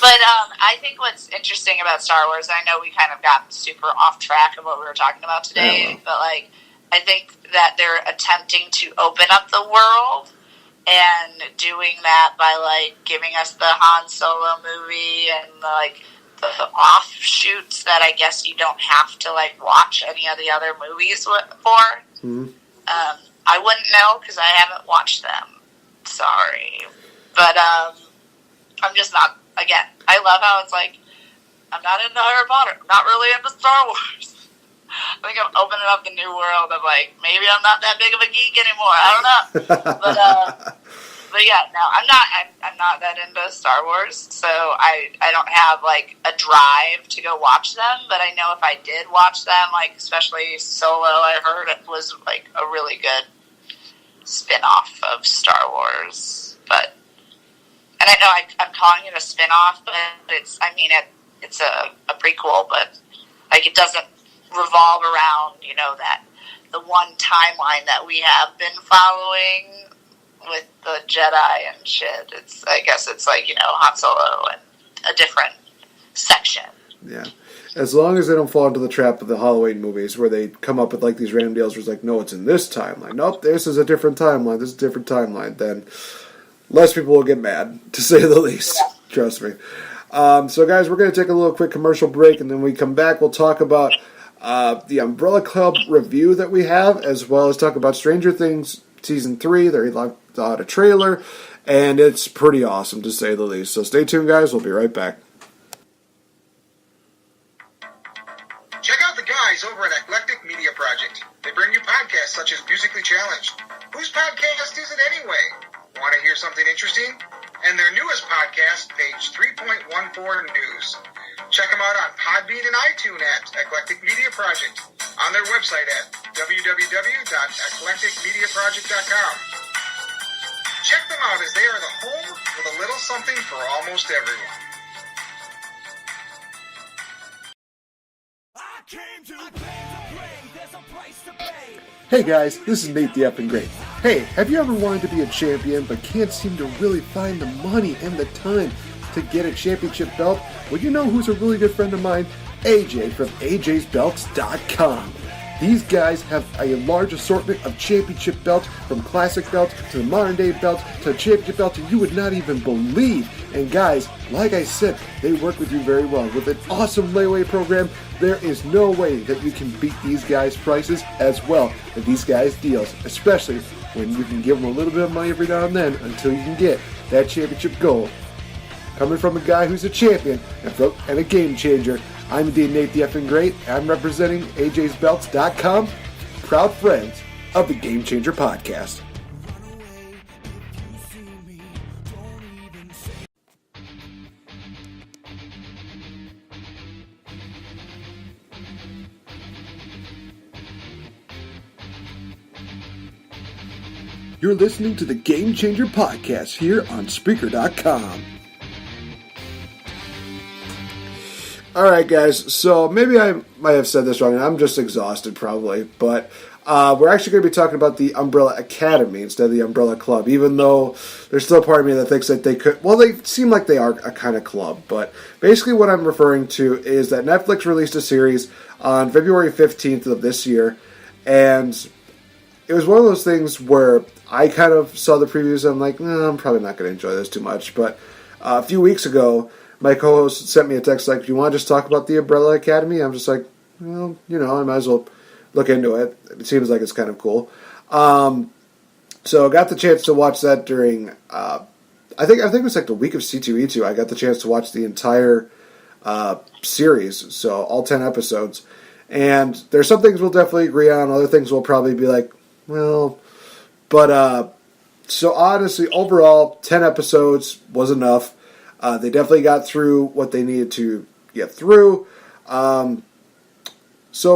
But I think what's interesting about Star Wars, I know we kind of got super off track of what we were talking about today, but I think that they're attempting to open up the world and doing that by, like, giving us the Han Solo movie and, like, the offshoots that I guess you don't have to, like, watch any of the other movies for. Mm-hmm. I wouldn't know because I haven't watched them. Sorry. But I'm just not, again, I love how it's like, I'm not into Harry Potter. I'm not really into Star Wars. I think I'm opening up the new world of, like, maybe I'm not that big of a geek anymore. I don't know. But yeah, no, I'm not that into Star Wars, so I don't have, like, a drive to go watch them, but I know if I did watch them, like, especially Solo, I heard it was, like, a really good spin-off of Star Wars, but, and I know I'm calling it a spin-off, but it's a prequel, but, like, it doesn't revolve around, you know, that, the one timeline that we have been following with the Jedi and shit. I guess it's like, you know, Han Solo and a different section. Yeah. As long as they don't fall into the trap of the Halloween movies where they come up with, like, these random deals where it's like, no, it's in this timeline. Nope, this is a different timeline. This is a different timeline. Then less people will get mad, to say the least. Yeah. Trust me. So, guys, we're going to take a little quick commercial break, and then when we come back, we'll talk about the Umbrella Club review that we have, as well as talk about Stranger Things Season 3. They're out a trailer, and it's pretty awesome, to say the least. So stay tuned, guys. We'll be right back. Check out the guys over at Eclectic Media Project. They bring you podcasts such as Musically Challenged. Whose podcast is it anyway? Want to hear something interesting? And their newest podcast, Page 3.14 News. Check them out on Podbean and iTunes at Eclectic Media Project, on their website at www.eclecticmediaproject.com. Check them out as they are the home with a little something for almost everyone. Hey guys, this is NateFNGreat. Hey, have you ever wanted to be a champion but can't seem to really find the money and the time to get a championship belt? Well, you know who's a really good friend of mine? AJ from AJsBelts.com. These guys have a large assortment of championship belts, from classic belts to the modern day belts to championship belts you would not even believe. And guys, like I said, they work with you very well. With an awesome layaway program, there is no way that you can beat these guys' prices as well as these guys' deals, especially when you can give them a little bit of money every now and then until you can get that championship gold. Coming from a guy who's a champion and a game changer, I'm indeed NateFNGreat. I'm representing AJsBelts.com, proud friends of the Game Changer Podcast. You're listening to the Game Changer Podcast here on Spreaker.com. Alright guys, so maybe I might have said this wrong, and I'm just exhausted probably, but we're actually going to be talking about the Umbrella Academy instead of the Umbrella Club, even though there's still a part of me that thinks that they could, well, they seem like they are a kind of club, but basically what I'm referring to is that Netflix released a series on February 15th of this year, and it was one of those things where I kind of saw the previews and I'm like, I'm probably not going to enjoy this too much, but a few weeks ago, my co-host sent me a text like, do you want to just talk about the Umbrella Academy? I'm just like, well, you know, I might as well look into it. It seems like it's kind of cool. So I got the chance to watch that during, I think it was like the week of C2E2. I got the chance to watch the entire series, so all 10 episodes. And there's some things we'll definitely agree on, other things we'll probably be like, well, but, so honestly, overall, 10 episodes was enough. They definitely got through what they needed to get through. So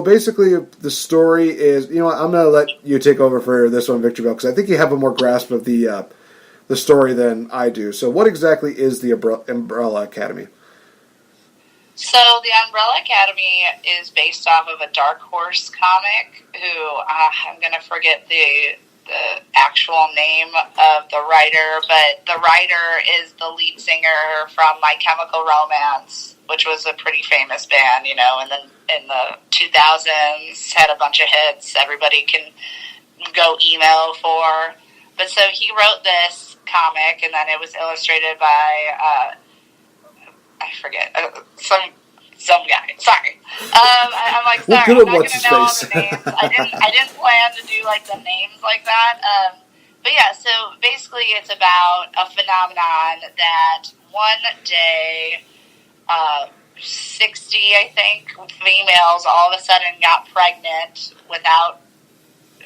basically, the story is, you know what, I'm going to let you take over for this one, VictoriBelle, because I think you have a more grasp of the story than I do. So what exactly is the Umbrella Academy? So the Umbrella Academy is based off of a Dark Horse comic who, I'm going to forget the actual name of the writer, but the writer is the lead singer from My Chemical Romance, which was a pretty famous band, you know, and then in the 2000s had a bunch of hits everybody can go emo for. But so he wrote this comic, and then it was illustrated by, I forget, some guy. Sorry. I'm like, sorry, I'm not going to know all the names. I didn't plan to do, like, the names like that. But yeah, so basically it's about a phenomenon that one day, 60, I think, females all of a sudden got pregnant without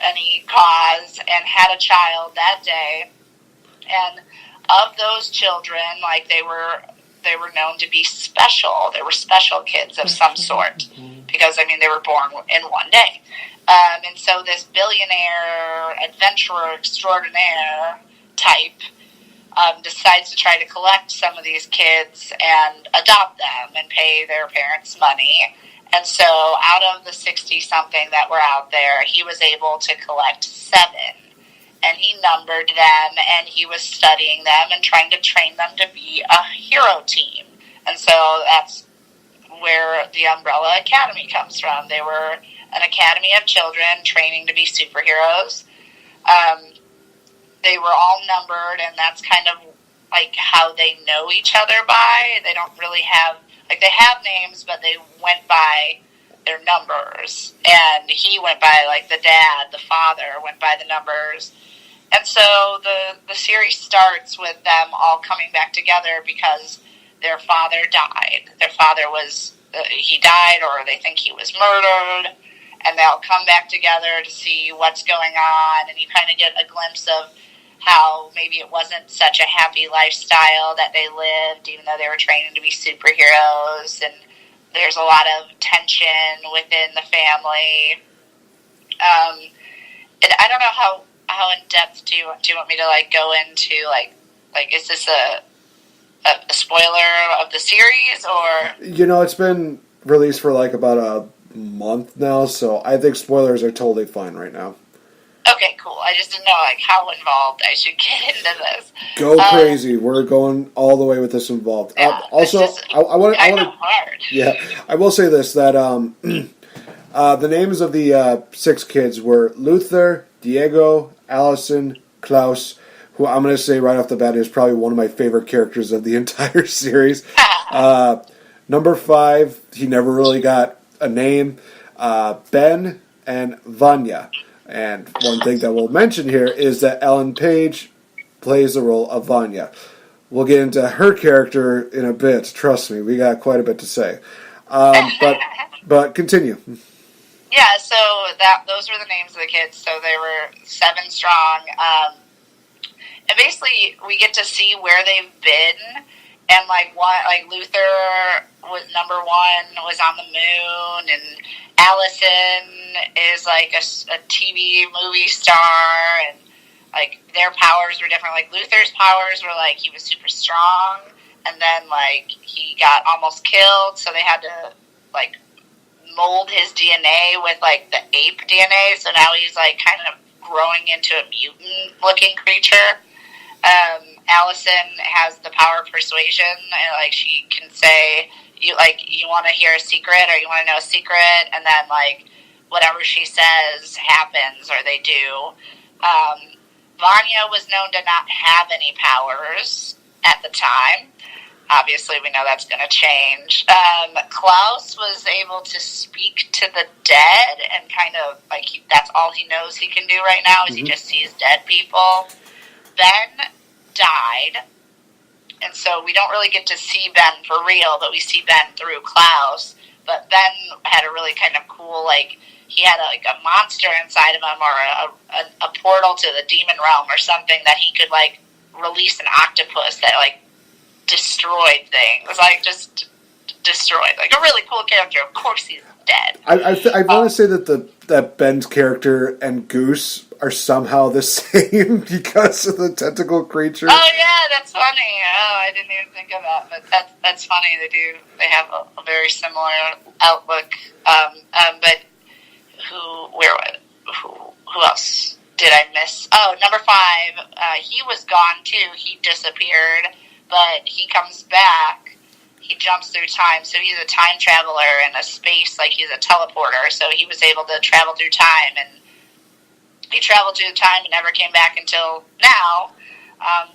any cause and had a child that day. And of those children, like, they were known to be special. They were special kids of some sort because, I mean, they were born in one day. And so this billionaire, adventurer extraordinaire type decides to try to collect some of these kids and adopt them and pay their parents money. And so out of the 60-something that were out there, he was able to collect 7. And he numbered them, and he was studying them and trying to train them to be a hero team. And so that's where the Umbrella Academy comes from. They were an academy of children training to be superheroes. They were all numbered, and that's kind of like how they know each other by. They don't really have, like, they have names, but they went by their numbers. And he went by, like, the dad, the father went by the numbers. And so the series starts with them all coming back together because their father died. Their father was, he died, or they think he was murdered, and they all come back together to see what's going on, and you kind of get a glimpse of how maybe it wasn't such a happy lifestyle that they lived, even though they were training to be superheroes, and there's a lot of tension within the family. And I don't know how in depth do you want me to, like, go into, like is this a spoiler of the series, or? You know, it's been released for like about a month now, so I think spoilers are totally fine right now. Okay, cool. I just didn't know, like, how involved I should get into this. Go crazy. We're going all the way with this involved. Yeah, also, I want to. Hard. Yeah, I will say this, that the names of the 6 kids were Luther, Diego, Allison, Klaus, who I'm going to say right off the bat is probably one of my favorite characters of the entire series. Number 5, he never really got a name. Ben and Vanya. And one thing that we'll mention here is that Ellen Page plays the role of Vanya. We'll get into her character in a bit. Trust me, we got quite a bit to say. But continue. Yeah, so those were the names of the kids. So they were 7 strong. And basically, we get to see where they've been. And, like, Luther was number 1, was on the moon, and Allison is, like, a TV movie star, and, like, their powers were different. Like, Luther's powers were, like, he was super strong, and then, like, he got almost killed, so they had to, like, mold his DNA with, like, the ape DNA, so now he's, like, kind of growing into a mutant-looking creature. Allison has the power of persuasion, and, like, she can say, you want to hear a secret, or you want to know a secret, and then, like, whatever she says happens, or they do. Vanya was known to not have any powers at the time. Obviously, we know that's going to change. Klaus was able to speak to the dead, and kind of, like, that's all he knows he can do right now, is he just sees dead people. Ben died, and so we don't really get to see Ben for real, but we see Ben through Klaus. But Ben had a really kind of cool, like, he had a monster inside of him, or a portal to the demon realm or something, that he could, like, release an octopus that, like, destroyed things, like, just destroyed, like, a really cool character. Of course he's dead. I want to say that Ben's character and Goose are somehow the same because of the tentacle creature. Oh yeah, that's funny. Oh, I didn't even think of that, but that's funny. They have a very similar outlook. But who else did I miss? Oh, number 5. He was gone too. He disappeared, but he comes back. He jumps through time, so he's a time traveler in a space, like he's a teleporter, so he was able to travel through time and he traveled through time and never came back until now,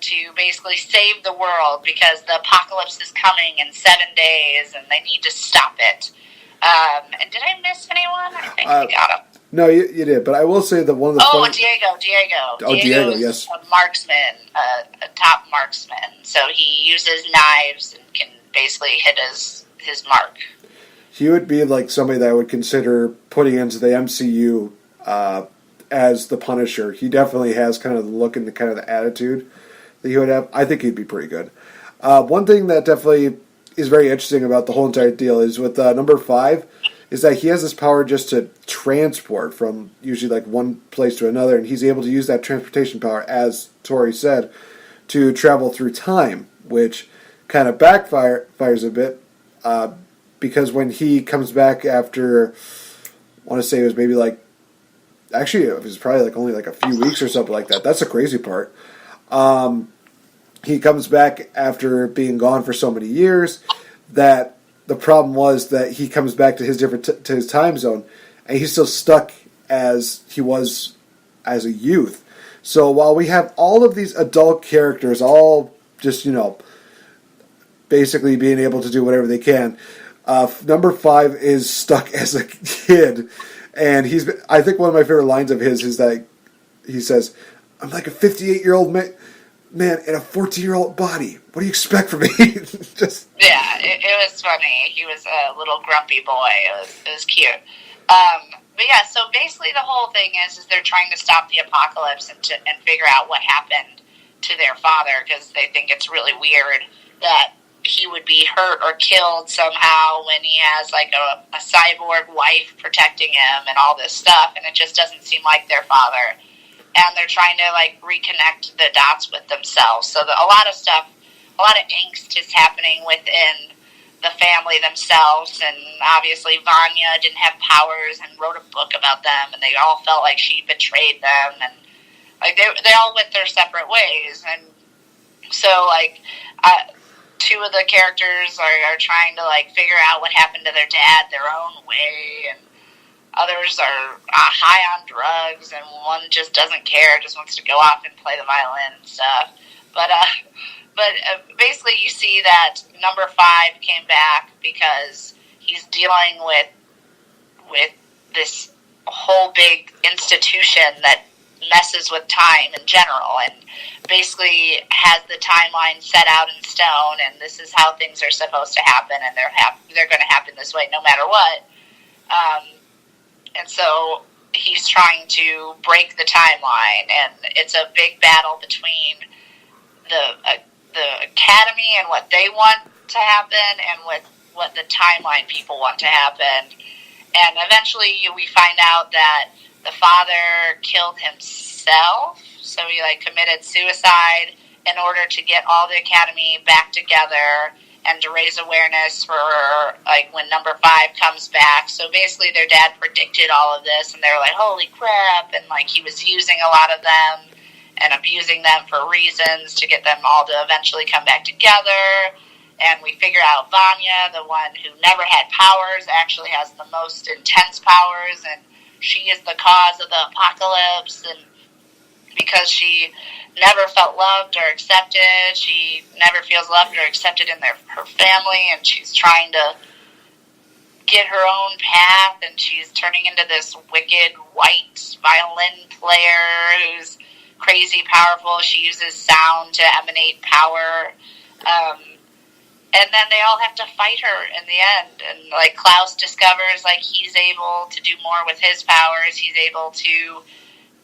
to basically save the world because the apocalypse is coming in 7 days and they need to stop it. And did I miss anyone? I think we got him. No, you did, but I will say that one of the Diego. Oh, Diego, yes. A marksman, a top marksman. So he uses knives and can basically hit his mark. He would be like somebody that I would consider putting into the MCU as the Punisher. He definitely has kind of the look and the kind of the attitude that he would have. I think he'd be pretty good. One thing that definitely is very interesting about the whole entire deal is with number 5 is that he has this power just to transport from usually like one place to another, and he's able to use that transportation power, as Tori said, to travel through time, which kind of backfires a bit because when he comes back after, I want to say it was maybe like, actually it was probably like only like a few weeks or something like that. That's the crazy part. He comes back after being gone for so many years that the problem was that he comes back to his to his time zone, and he's still stuck as he was as a youth. So while we have all of these adult characters, all just basically being able to do whatever they can, number 5 is stuck as a kid, and I think one of my favorite lines of his is that he says, "I'm like a 58-year-old man in a 14-year-old body. What do you expect from me?" It was funny. He was a little grumpy boy. It was cute. But yeah, so basically the whole thing is they're trying to stop the apocalypse and figure out what happened to their father, because they think it's really weird that he would be hurt or killed somehow when he has like a cyborg wife protecting him and all this stuff, and it just doesn't seem like their father. And they're trying to like reconnect the dots with themselves. So a lot of stuff, a lot of angst is happening within the family themselves. And obviously Vanya didn't have powers and wrote a book about them, and they all felt like she betrayed them, and like they all went their separate ways. And so like two of the characters are trying to like figure out what happened to their dad their own way, and others are high on drugs, and one just doesn't care, just wants to go off and play the violin and stuff. But basically you see that number 5 came back because he's dealing with this whole big institution that messes with time in general, and basically has the timeline set out in stone, and this is how things are supposed to happen, and they're going to happen this way no matter what. And so he's trying to break the timeline, and it's a big battle between the Academy and what they want to happen, and what the timeline people want to happen. And eventually we find out that the father killed himself, so he like committed suicide in order to get all the Academy back together and to raise awareness for like when number 5 comes back. So basically their dad predicted all of this, and they're like, holy crap, and like he was using a lot of them and abusing them for reasons to get them all to eventually come back together. And we figure out Vanya, the one who never had powers, actually has the most intense powers, and she is the cause of the apocalypse. And because she never felt loved or accepted, she never feels loved or accepted in her family, and she's trying to get her own path, and she's turning into this wicked white violin player who's crazy powerful. She uses sound to emanate power. And then they all have to fight her in the end. And like Klaus discovers like he's able to do more with his powers. He's able to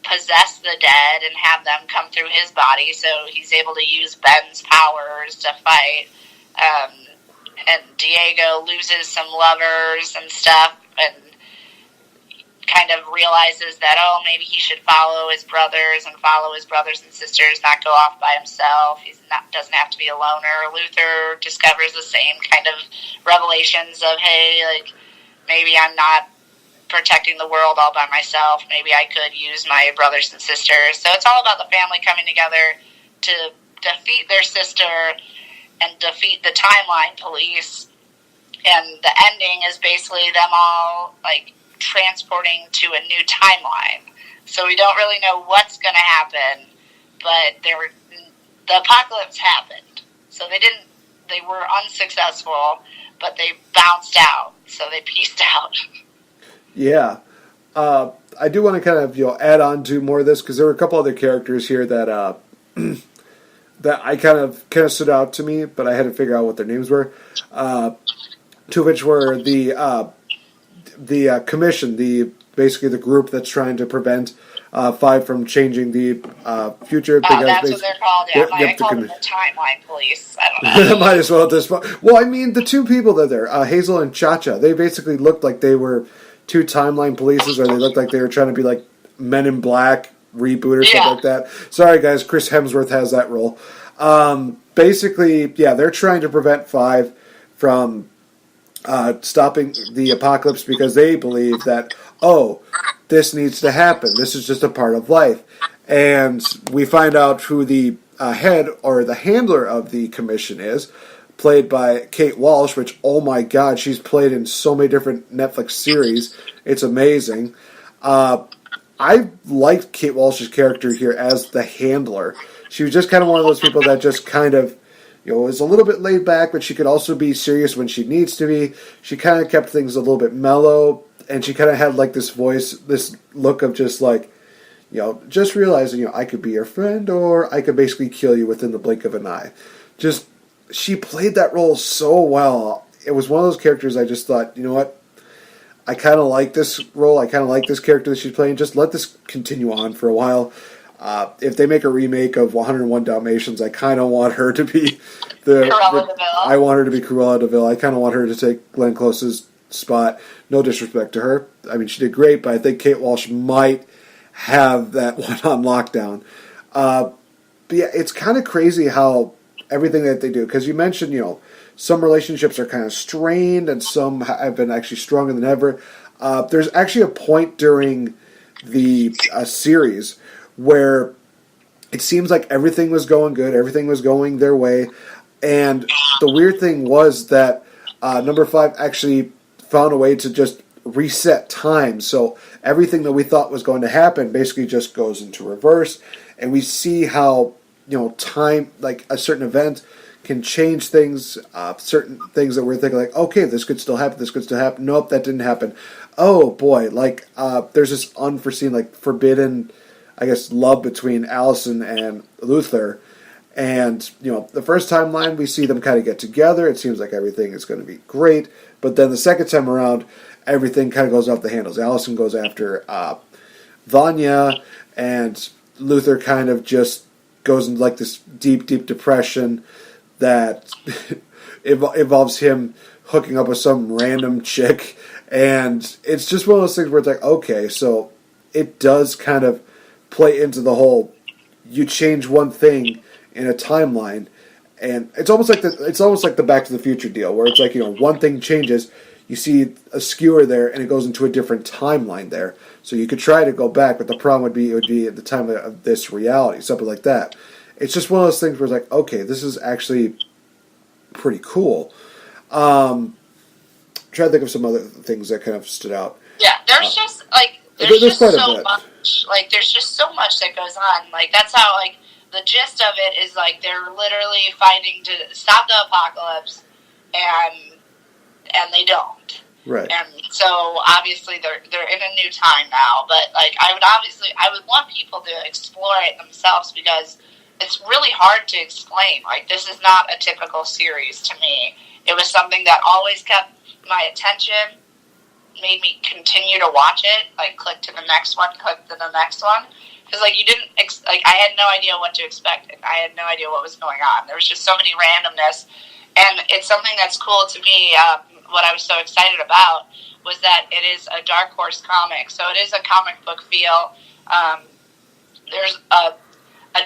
possess the dead and have them come through his body. So he's able to use Ben's powers to fight. And Diego loses some lovers and stuff, and kind of realizes that, maybe he should follow his brothers and sisters, not go off by himself. Doesn't have to be a loner. Luther discovers the same kind of revelations of, hey, like, maybe I'm not protecting the world all by myself. Maybe I could use my brothers and sisters. So it's all about the family coming together to defeat their sister and defeat the timeline police. And the ending is basically them all, like, transporting to a new timeline. So we don't really know what's going to happen, but the apocalypse happened. So they were unsuccessful, but they bounced out. So they peaced out. Yeah. I do want to kind of add on to more of this because there were a couple other characters here that that I kind of stood out to me, but I had to figure out what their names were. Two of which were the commission, basically the group that's trying to prevent 5 from changing the future. That's what they're called. Yeah, I call them the timeline police. I don't know. Might as well at this point. Well, I mean, the two people that are there, Hazel and Cha-Cha, they basically looked like they were 2 timeline polices, or they looked like they were trying to be like Men in Black reboot or something like that. Sorry, guys, Chris Hemsworth has that role. Basically, yeah, they're trying to prevent 5 from stopping the apocalypse because they believe that, this needs to happen. This is just a part of life. And we find out who the head or the handler of the commission is, played by Kate Walsh, which, oh my god, she's played in so many different Netflix series. It's amazing. I liked Kate Walsh's character here as the handler. She was just kind of one of those people that just kind of, is a little bit laid back, but she could also be serious when she needs to be. She kind of kept things a little bit mellow, and she kind of had like this voice, this look of just like, just realizing, I could be your friend, or I could basically kill you within the blink of an eye. Just, she played that role so well. It was one of those characters I just thought, you know what? I kind of like this role. I kind of like this character that she's playing. Just let this continue on for a while. If they make a remake of 101 Dalmatians, I kind of want her to be Cruella de Vil. I want her to be Cruella de Vil. I kind of want her to take Glenn Close's spot. No disrespect to her. I mean, she did great, but I think Kate Walsh might have that one on lockdown. But yeah, it's kind of crazy how everything that they do, because you mentioned, some relationships are kind of strained and some have been actually stronger than ever. There's actually a point during the series where it seems like everything was going good, everything was going their way, and the weird thing was that number 5 actually found a way to just reset time, so everything that we thought was going to happen basically just goes into reverse, and we see how time, like a certain event, can change things. Certain things that we're thinking like, okay, this could still happen. Nope, that didn't happen. Oh boy, like there's this unforeseen, like forbidden, I guess, love between Allison and Luther. And, the first timeline, we see them kind of get together. It seems like everything is going to be great. But then the second time around, everything kind of goes off the handles. Allison goes after Vanya, and Luther kind of just goes into like this deep, deep depression that involves him hooking up with some random chick. And it's just one of those things where it's like, okay, so it does kind of play into the whole, you change one thing in a timeline, and it's almost like the Back to the Future deal, where it's like, one thing changes, you see a skewer there, and it goes into a different timeline there. So you could try to go back, but the problem would be, it would be at the time of this reality, something like that. It's just one of those things where it's like, okay, this is actually pretty cool. Try to think of some other things that kind of stood out. Yeah, there's just like there's just so much. Like there's just so much that goes on. Like that's how the gist of it is like they're literally fighting to stop the apocalypse, and they don't. Right. And so obviously they're in a new time now. But like I would want people to explore it themselves, because it's really hard to explain. Like this is not a typical series to me. It was something that always kept my attention, made me continue to watch it, like click to the next one, because like you didn't I had no idea what to expect, and I had no idea what was going on. There was just so many randomness, and it's something that's cool to me. What I was so excited about was that it is a Dark Horse comic, so it is a comic book feel. There's a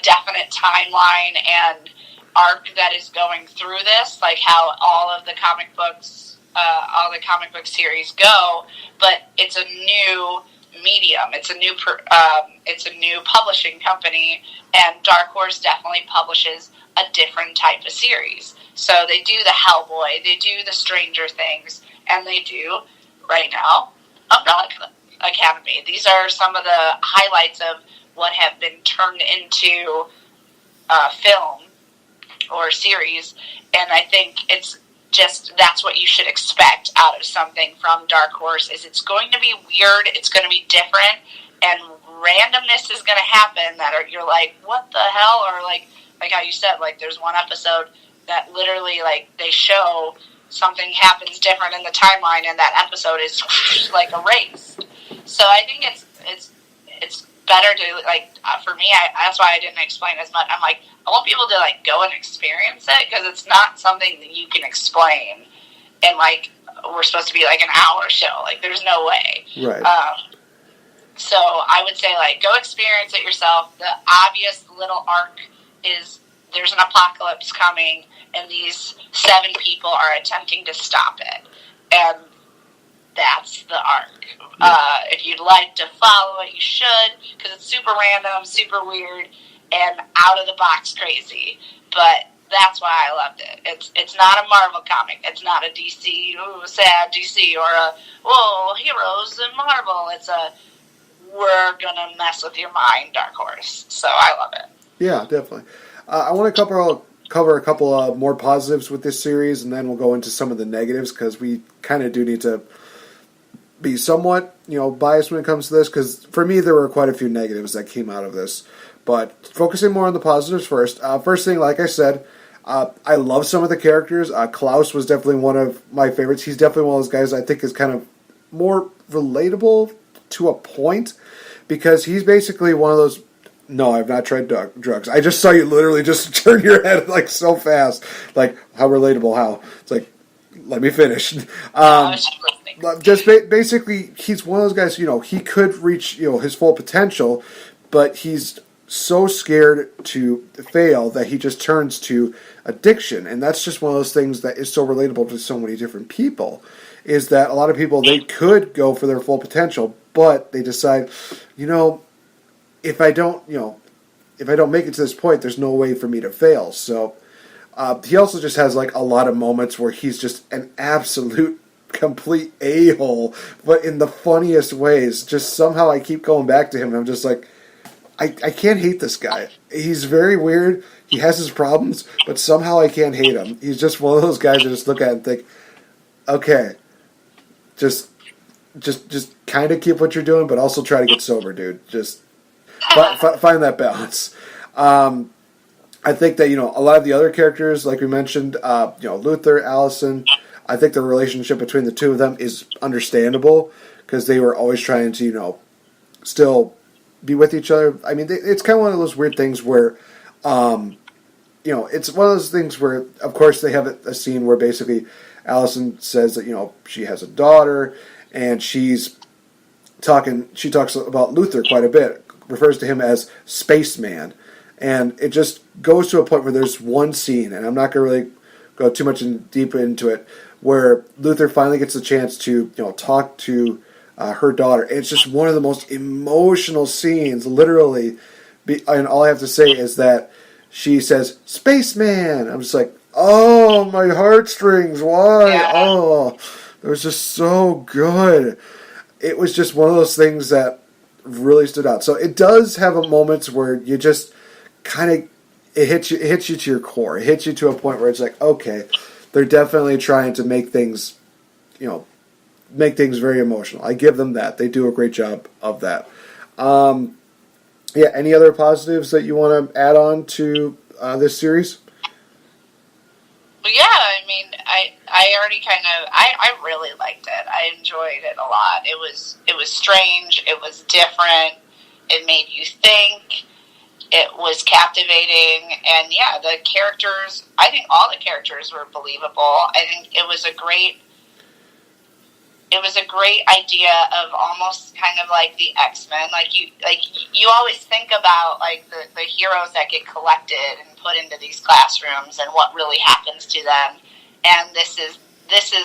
definite timeline and arc that is going through this, like how all the comic book series go, but it's a new medium. It's a new publishing company, and Dark Horse definitely publishes a different type of series. So they do the Hellboy, they do the Stranger Things, and they do right now Umbrella Academy. These are some of the highlights of what have been turned into film or series, and I think it's just, that's what you should expect out of something from Dark Horse, is it's going to be weird, it's going to be different, and randomness is going to happen that you're like, what the hell? Or like how you said, like there's one episode that literally, like, they show something happens different in the timeline, and that episode is like erased. So I think it's better to, like, for me, that's why I didn't explain as much. I'm like, I want people to, like, go and experience it, because it's not something that you can explain. And, like, we're supposed to be, like, an hour show. Like, there's no way. Right. So I would say, like, go experience it yourself. The obvious little arc is there's an apocalypse coming, and these 7 people are attempting to stop it. And that's the arc. If you'd like to follow it, you should, because it's super random, super weird, and out of the box crazy. But that's why I loved it. It's not a Marvel comic. It's not a DC, ooh, sad DC, or a, whoa, heroes in Marvel. It's a, we're gonna mess with your mind, Dark Horse. So I love it. Yeah, definitely. I want to cover a couple more positives with this series, and then we'll go into some of the negatives, because we kind of do need to be somewhat, biased when it comes to this, because for me there were quite a few negatives that came out of this. But focusing more on the positives first. First thing, like I said, I love some of the characters. Klaus was definitely one of my favorites. He's definitely one of those guys I think is kind of more relatable to a point, because he's basically one of those. No, I've not tried drugs. I just saw you literally just turn your head like so fast. Like, how relatable, how? It's like, let me finish. Just basically, he's one of those guys, he could reach, his full potential, but he's so scared to fail that he just turns to addiction. And that's just one of those things that is so relatable to so many different people, is that a lot of people, they could go for their full potential, but they decide, if I don't make it to this point, there's no way for me to fail. So he also just has like a lot of moments where he's just an absolute complete a-hole, but in the funniest ways. Just somehow I keep going back to him, and I'm just like, I can't hate this guy. He's very weird. He has his problems, but somehow I can't hate him. He's just one of those guys I just look at and think, okay, just kind of keep what you're doing, but also try to get sober, dude. Just find that balance. I think that, a lot of the other characters, like we mentioned, Luther, Allison, I think the relationship between the two of them is understandable, because they were always trying to, still be with each other. I mean, it's kind of one of those weird things where, it's one of those things where, of course, they have a scene where basically Allison says that, she has a daughter, and she talks about Luther quite a bit, refers to him as Spaceman. And it just goes to a point where there's one scene, and I'm not going to really go too much deep into it, where Luther finally gets a chance to talk to her daughter. It's just one of the most emotional scenes, literally. And all I have to say is that she says, "Spaceman." I'm just like, oh, my heartstrings, why? Yeah. Oh, it was just so good. It was just one of those things that really stood out. So it does have a moments where you just kind of, it hits you to your core. It hits you to a point where it's like, okay, they're definitely trying to make things very emotional. I give them that. They do a great job of that. Any other positives that you want to add on to this series? Well, yeah, I mean, I already I really liked it. I enjoyed it a lot. It was strange. It was different. It made you think. It was captivating. And yeah, the characters, I think all the characters were believable. I think it was a great idea of almost kind of like the X-Men. You always think about like the heroes that get collected and put into these classrooms and what really happens to them. And this is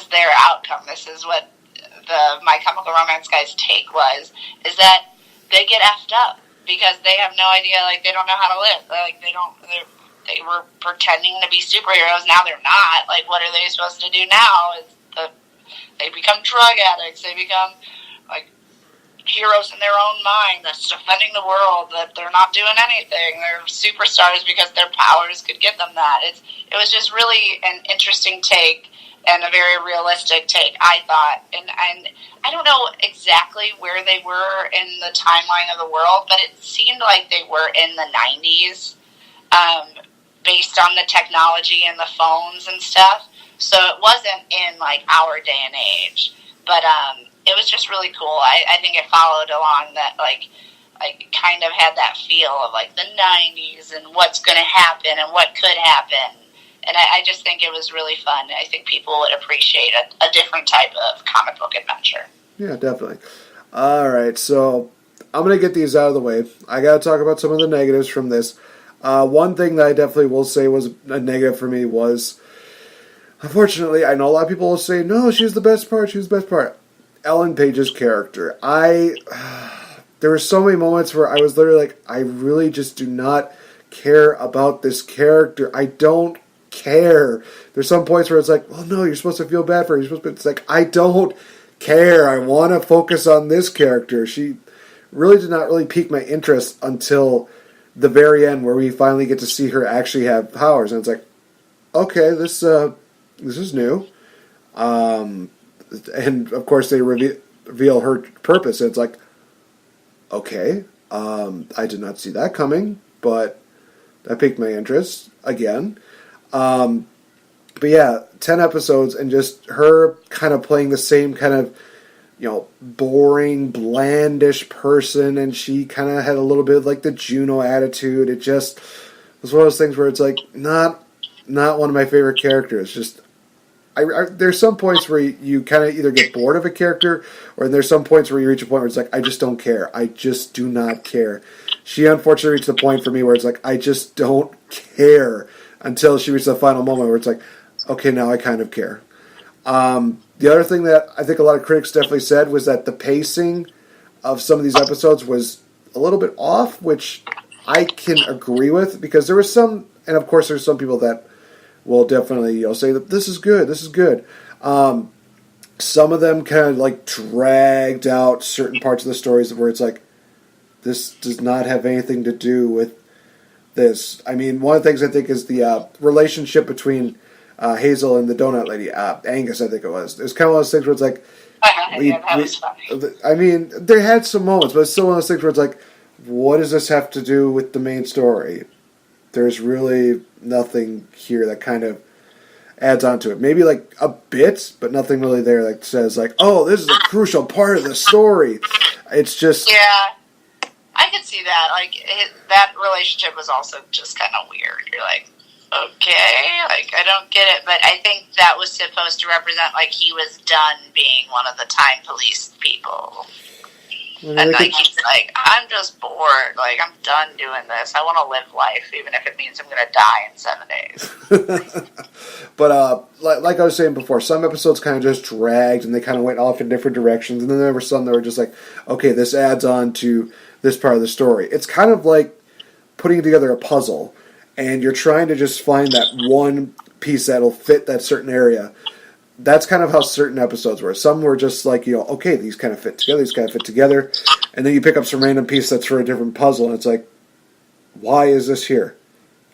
their outcome. This is what the My Chemical Romance guys' take is that they get effed up because they have no idea, like they don't know how to live. Like they were pretending to be superheroes, now they're not. Like what are they supposed to do now? They become drug addicts. They become like heroes in their own mind that's defending the world, that they're not doing anything. They're superstars because their powers could give them that. It was just really an interesting take and a very realistic take, I thought. And I don't know exactly where they were in the timeline of the world, but it seemed like they were in the 90s, based on the technology and the phones and stuff. So it wasn't in, like, our day and age. But it was just really cool. I think it followed along that, like, kind of had that feel of, like, the 90s and what's going to happen and what could happen. And I just think it was really fun. I think people would appreciate a different type of comic book adventure. Yeah, definitely. All right, so I'm going to get these out of the way. I got to talk about some of the negatives from this. One thing that I definitely will say was a negative for me was, unfortunately, I know a lot of people will say, no, she's the best part, Ellen Page's character. There were so many moments where I was literally like, I really just do not care about this character. I don't care. There's some points where it's like, well, no, you're supposed to feel bad for her. It's like, I don't care. I want to focus on this character. She really did not really pique my interest until the very end, where we finally get to see her actually have powers. And it's like, okay, this is new. And of course they reveal her purpose. And it's like, okay, I did not see that coming, but that piqued my interest again. But yeah, 10 episodes and just her kind of playing the same kind of, boring, blandish person, and she kind of had a little bit of like the Juno attitude. It just was one of those things where it's like, not one of my favorite characters. Just, there's some points where you kind of either get bored of a character, or there's some points where you reach a point where it's like, I just don't care. I just do not care. She unfortunately reached the point for me where it's like, I just don't care, until she reached the final moment where it's like, okay, now I kind of care. The other thing that I think a lot of critics definitely said was that the pacing of some of these episodes was a little bit off, which I can agree with, because there was some, and of course there's some people that will definitely say that this is good. Some of them kind of like dragged out certain parts of the stories where it's like, this does not have anything to do with this. I mean, one of the things I think is the relationship between Hazel and the donut lady, Angus, I think it was. It was kind of one of those things where it's like, That was funny. I mean, they had some moments, but it's still one of those things where it's like, what does this have to do with the main story? There's really nothing here that kind of adds on to it. Maybe like a bit, but nothing really there that says like, oh, this is a crucial part of the story. It's just... Yeah, I could see that. Like, that relationship was also just kind of weird. You're like, okay, like, I don't get it. But I think that was supposed to represent, like, he was done being one of the time police people. And, like, he's like, I'm just bored. Like, I'm done doing this. I want to live life, even if it means I'm going to die in 7 days. But, like I was saying before, some episodes kind of just dragged, and they kind of went off in different directions. And then there were some that were just like, okay, this adds on to this part of the story. It's kind of like putting together a puzzle, and you're trying to just find that one piece that'll fit that certain area. That's kind of how certain episodes were. Some were just like, okay, these kind of fit together, and then you pick up some random piece that's for a different puzzle, and it's like, why is this here?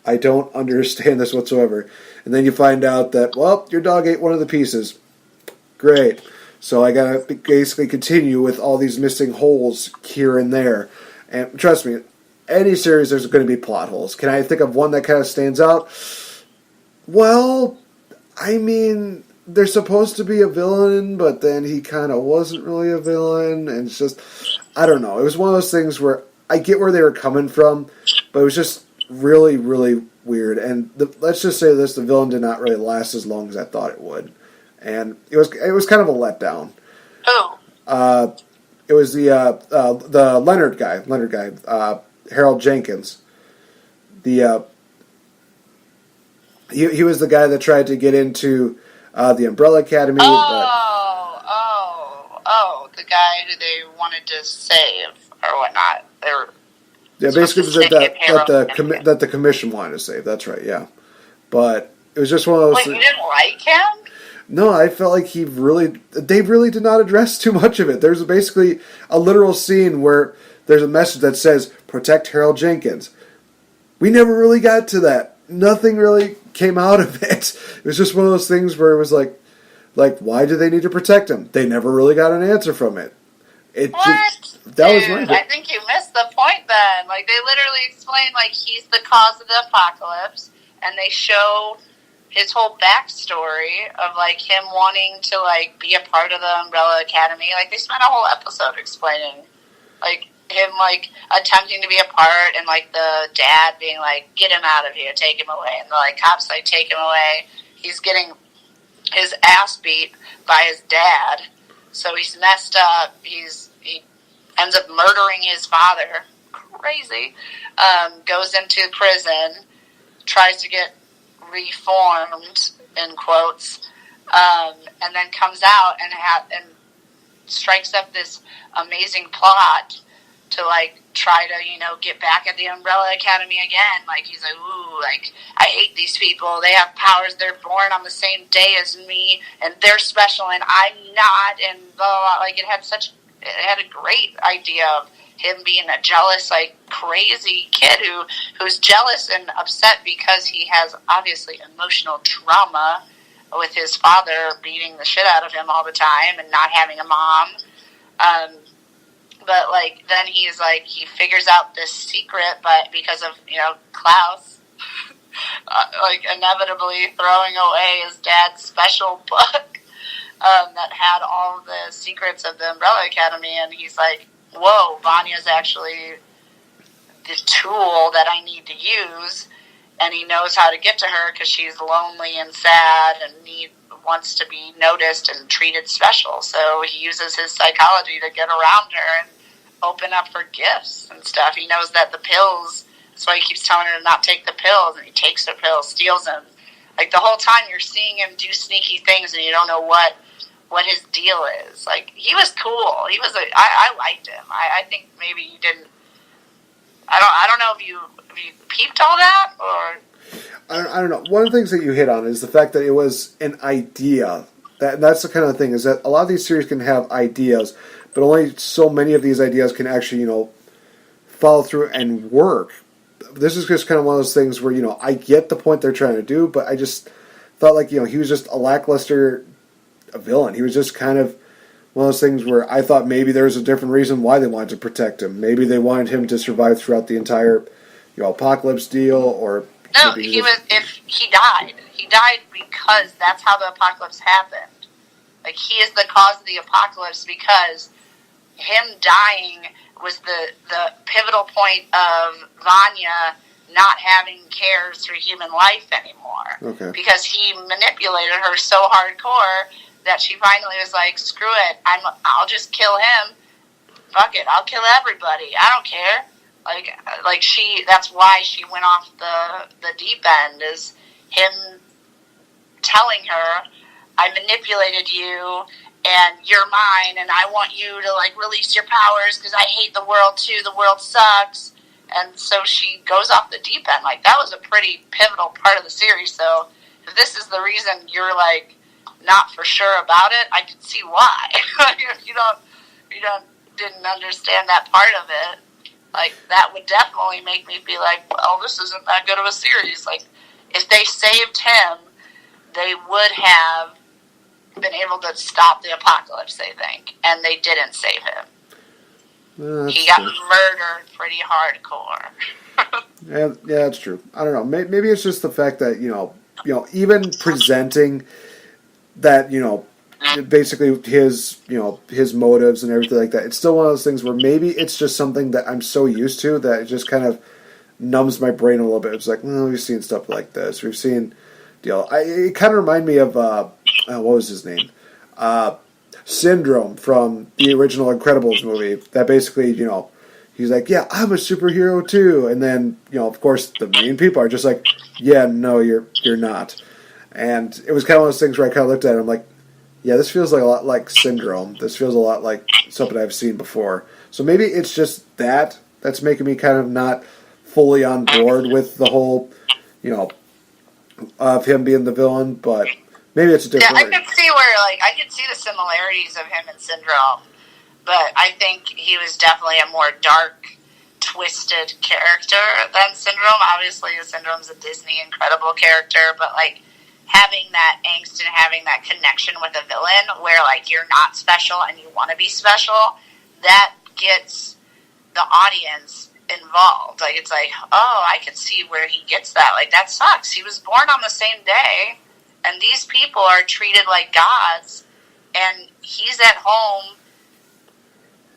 I don't understand this whatsoever. And then you find out that, well, your dog ate one of the pieces. Great. So I gotta basically continue with all these missing holes here and there. And trust me, any series there's going to be plot holes. Can I think of one that kind of stands out? Well, I mean, there's supposed to be a villain, but then he kind of wasn't really a villain, and it's just, I don't know. It was one of those things where I get where they were coming from, but it was just really, really weird. And let's just say this, the villain did not really last as long as I thought it would. And it was kind of a letdown. Oh. It was the Leonard guy, Harold Jenkins. He was the guy that tried to get into the Umbrella Academy. The guy who they wanted to save or whatnot. Basically that the commission wanted to save. That's right, yeah. But it was just one of those. Wait, you didn't like him? No, I felt like they really did not address too much of it. There's basically a literal scene where there's a message that says, protect Harold Jenkins. We never really got to that. Nothing really came out of it. It was just one of those things where it was like, why do they need to protect him? They never really got an answer from it. What? That Dude, was my I think you missed the point then. Like, they literally explain, like, he's the cause of the apocalypse, and they show his whole backstory of, like, him wanting to, like, be a part of the Umbrella Academy. Like, they spent a whole episode explaining, like, him, like, attempting to be a part, and, like, the dad being like, get him out of here, take him away. And the, like, cops, like, take him away. He's getting his ass beat by his dad. So he's messed up. He ends up murdering his father. Crazy. Goes into prison, tries to get reformed, in quotes, and then comes out and strikes up this amazing plot to, like, try to, you know, get back at the Umbrella Academy again. Like, he's like, ooh, like, I hate these people. They have powers. They're born on the same day as me, and they're special, and I'm not, and blah, blah, blah. Like, it had a great idea of him being a jealous, like, crazy kid who's jealous and upset because he has, obviously, emotional trauma with his father beating the shit out of him all the time and not having a mom. But, like, then he's, like, he figures out this secret, but because of, you know, Klaus, like, inevitably throwing away his dad's special book that had all the secrets of the Umbrella Academy, and he's like, whoa, Vanya's actually the tool that I need to use, and he knows how to get to her because she's lonely and sad and wants to be noticed and treated special. So he uses his psychology to get around her and open up her gifts and stuff. He knows that the pills, that's why he keeps telling her to not take the pills, and he takes the pills, steals them. Like, the whole time you're seeing him do sneaky things and you don't know what his deal is. Like, he was cool. I liked him. I think maybe you didn't. I don't know if you peeped all that, or I don't know. One of the things that you hit on is the fact that it was an idea. That's the kind of thing, is that a lot of these series can have ideas, but only so many of these ideas can actually, you know, follow through and work. This is just kind of one of those things where, you know, I get the point they're trying to do, but I just felt like, you know, he was just a lackluster villain. He was just kind of one of those things where I thought maybe there was a different reason why they wanted to protect him. Maybe they wanted him to survive throughout the entire, you know, apocalypse deal, or no, he died. He died because that's how the apocalypse happened. Like, he is the cause of the apocalypse because him dying was the pivotal point of Vanya not having cares for human life anymore. Okay. Because he manipulated her so hardcore that she finally was like, screw it, I'll just kill him. Fuck it, I'll kill everybody. I don't care. Like that's why she went off the deep end, is him telling her, I manipulated you, and you're mine, and I want you to, like, release your powers because I hate the world too. The world sucks. And so she goes off the deep end. Like, that was a pretty pivotal part of the series. So if this is the reason you're, like, not for sure about it, I can see why. If you didn't understand that part of it, like, that would definitely make me be like, well, this isn't that good of a series. Like, if they saved him, they would have been able to stop the apocalypse, they think, and they didn't save him. He got murdered pretty hardcore. yeah, that's true. I don't know. Maybe it's just the fact that, you know, even presenting that, you know, basically his motives and everything like that. It's still one of those things where maybe it's just something that I'm so used to that it just kind of numbs my brain a little bit. It's like, well, we've seen stuff like this. We've seen. It kind of reminded me of what was his name? Syndrome from the original Incredibles movie. That basically, you know, he's like, yeah, I'm a superhero too, and then, you know, of course, the main people are just like, yeah, no, you're not. And it was kind of one of those things where I kind of looked at it and I'm like, yeah, this feels like a lot like Syndrome. This feels a lot like something I've seen before. So maybe it's just that's making me kind of not fully on board with the whole, you know, of him being the villain, but Maybe it's a different. Yeah, I could see the similarities of him and Syndrome, but I think he was definitely a more dark, twisted character than Syndrome. Obviously, Syndrome's a Disney incredible character, but like having that angst and having that connection with a villain where like you're not special and you want to be special, that gets the audience involved. Like it's like, oh, I can see where he gets that. Like that sucks. He was born on the same day, and these people are treated like gods, and he's at home,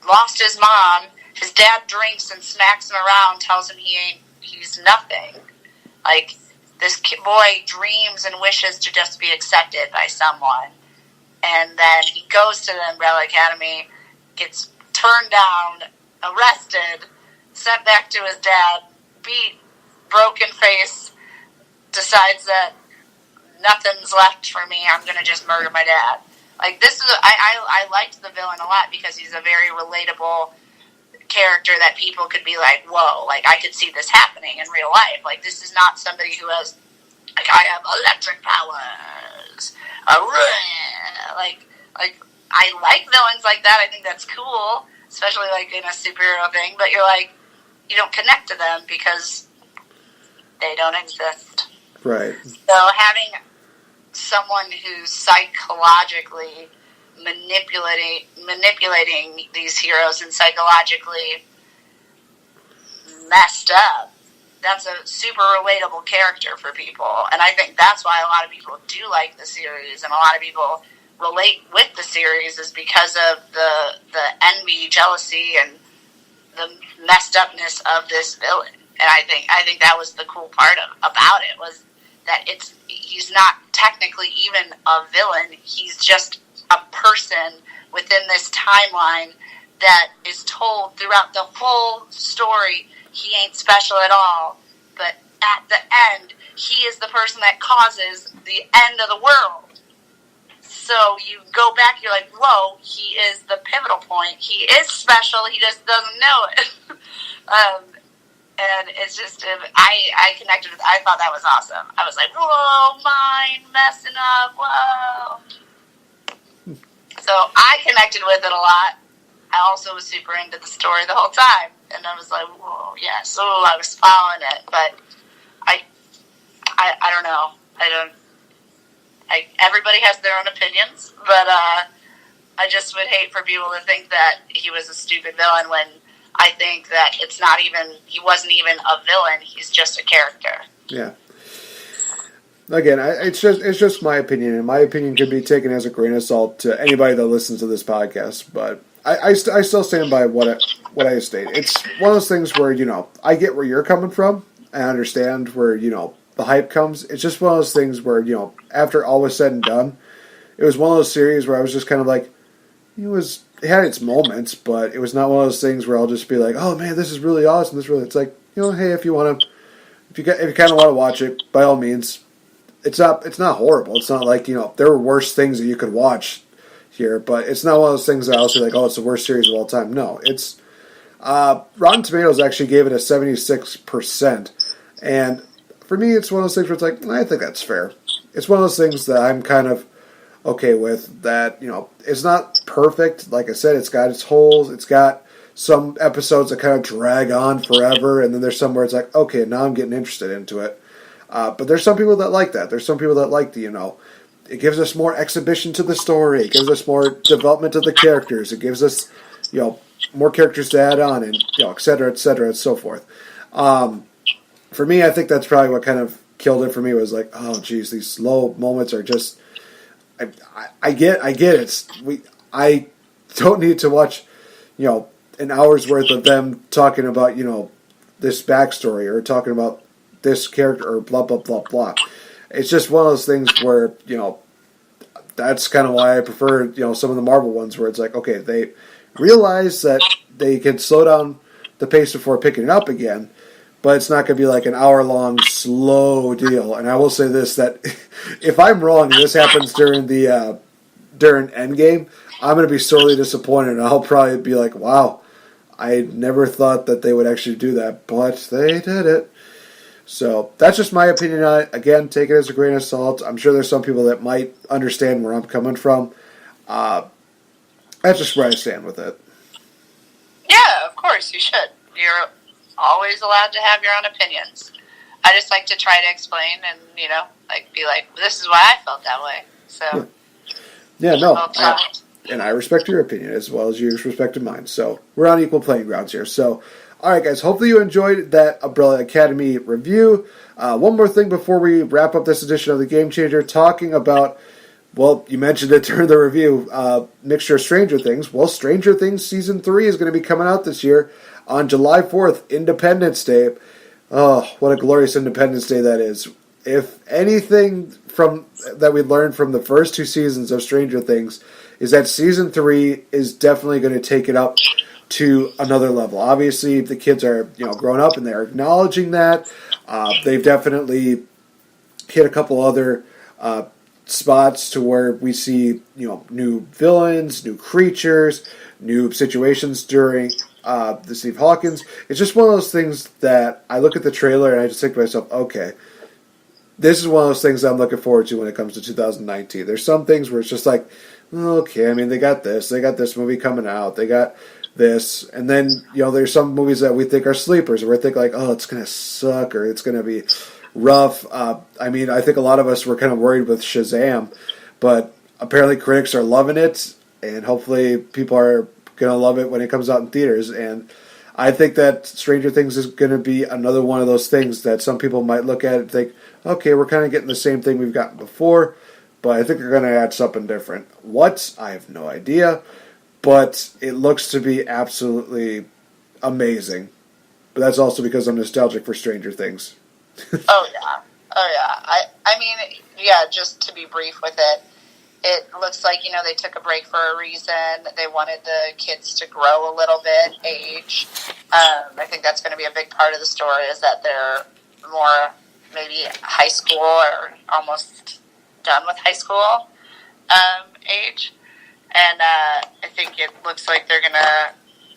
lost his mom. His dad drinks and smacks him around, tells him he's nothing. Like, this boy dreams and wishes to just be accepted by someone. And then he goes to the Umbrella Academy, gets turned down, arrested, sent back to his dad, beat, broken face, decides that nothing's left for me, I'm going to just murder my dad. Like, I liked the villain a lot because he's a very relatable character that people could be like, whoa, like I could see this happening in real life. Like this is not somebody who has, like, I have electric powers. Like I like villains like that. I think that's cool, especially like in a superhero thing. But you're like, you don't connect to them because they don't exist. Right. So having someone who's psychologically manipulating these heroes and psychologically messed up, that's a super relatable character for people. And I think that's why a lot of people do like the series, and a lot of people relate with the series is because of the envy, jealousy, and the messed upness of this villain. And I think that was the cool part about it, was that he's not technically even a villain. He's just a person within this timeline that is told throughout the whole story he ain't special at all, but at the end he is the person that causes the end of the world. So you go back, you're like, whoa, he is the pivotal point. He is special, he just doesn't know it. And it's just, I connected with, I thought that was awesome. I was like, whoa, mind messing up, whoa. So I connected with it a lot. I also was super into the story the whole time. And I was like, whoa, yeah. So I was following it. But I don't know. Everybody has their own opinions. But I just would hate for people to think that he was a stupid villain when I think that he wasn't even a villain. He's just a character. Yeah. Again, it's just my opinion, and my opinion can be taken as a grain of salt to anybody that listens to this podcast. But I still stand by what I state. It's one of those things where, I get where you're coming from. I understand where, the hype comes. It's just one of those things where, after all was said and done, it was one of those series where I was just kind of like, it had its moments, but it was not one of those things where I'll just be like, oh man, this is really awesome. It's like, hey, if you kind of want to watch it, by all means. It's not horrible. It's not like, there were worse things that you could watch here, but it's not one of those things that I'll say like, oh, it's the worst series of all time. No, it's Rotten Tomatoes actually gave it a 76%, and for me, it's one of those things where it's like, I think that's fair. It's one of those things that I'm kind of okay with. That it's not perfect. Like I said, it's got its holes. It's got some episodes that kind of drag on forever, and then there's some where it's like, okay, now I'm getting interested into it. But there's some people that like that. There's some people that like it gives us more exhibition to the story. It gives us more development of the characters. It gives us, more characters to add on, and et cetera, and so forth. For me, I think that's probably what kind of killed it for me. Was like, oh, geez, these slow moments are just. I get it. I don't need to watch, an hour's worth of them talking about, this backstory or talking about this character or blah, blah, blah, blah. It's just one of those things where, that's kind of why I prefer, some of the Marvel ones where it's like, okay, they realize that they can slow down the pace before picking it up again, but it's not going to be like an hour-long slow deal. And I will say this, that if I'm wrong and this happens during Endgame, I'm going to be sorely disappointed, and I'll probably be like, wow, I never thought that they would actually do that, but they did it. So that's just my opinion on it. Again, take it as a grain of salt. I'm sure there's some people that might understand where I'm coming from. That's just where I stand with it. Yeah, of course, you should. You're always allowed to have your own opinions. I just like to try to explain and, be like, this is why I felt that way. So, yeah no. And I respect your opinion as well as you respected mine. So we're on equal playing grounds here. So, all right, guys, hopefully you enjoyed that Umbrella Academy review. One more thing before we wrap up this edition of the Game Changer, talking about, well, you mentioned it during the review, mixture of Stranger Things. Well, Stranger Things Season 3 is going to be coming out this year on July 4th, Independence Day. Oh, what a glorious Independence Day that is. If anything that we learned from the first 2 seasons of Stranger Things is that Season 3 is definitely going to take it up to another level. Obviously, the kids are grown up and they're acknowledging that. They've definitely hit a couple other spots to where we see new villains, new creatures, new situations during the Steve Hawkins. It's just one of those things that I look at the trailer and I just think to myself, okay, this is one of those things I'm looking forward to when it comes to 2019. There's some things where it's just like, okay, I mean, they got this movie coming out, they got this, and then there's some movies that we think are sleepers, and we think like, oh, it's gonna suck or it's gonna be rough. I mean, I think a lot of us were kind of worried with Shazam, but apparently critics are loving it, and hopefully people are gonna love it when it comes out in theaters. And I think that Stranger Things is gonna be another one of those things that some people might look at and think, okay, we're kind of getting the same thing we've gotten before, but I think they're going to add something different. What? I have no idea, but it looks to be absolutely amazing. But that's also because I'm nostalgic for Stranger Things. Oh, yeah. I mean, yeah, just to be brief with it, it looks like, they took a break for a reason. They wanted the kids to grow a little bit, age. I think that's going to be a big part of the story, is that they're more maybe high school or almost done with high school age. And I think it looks like they're going to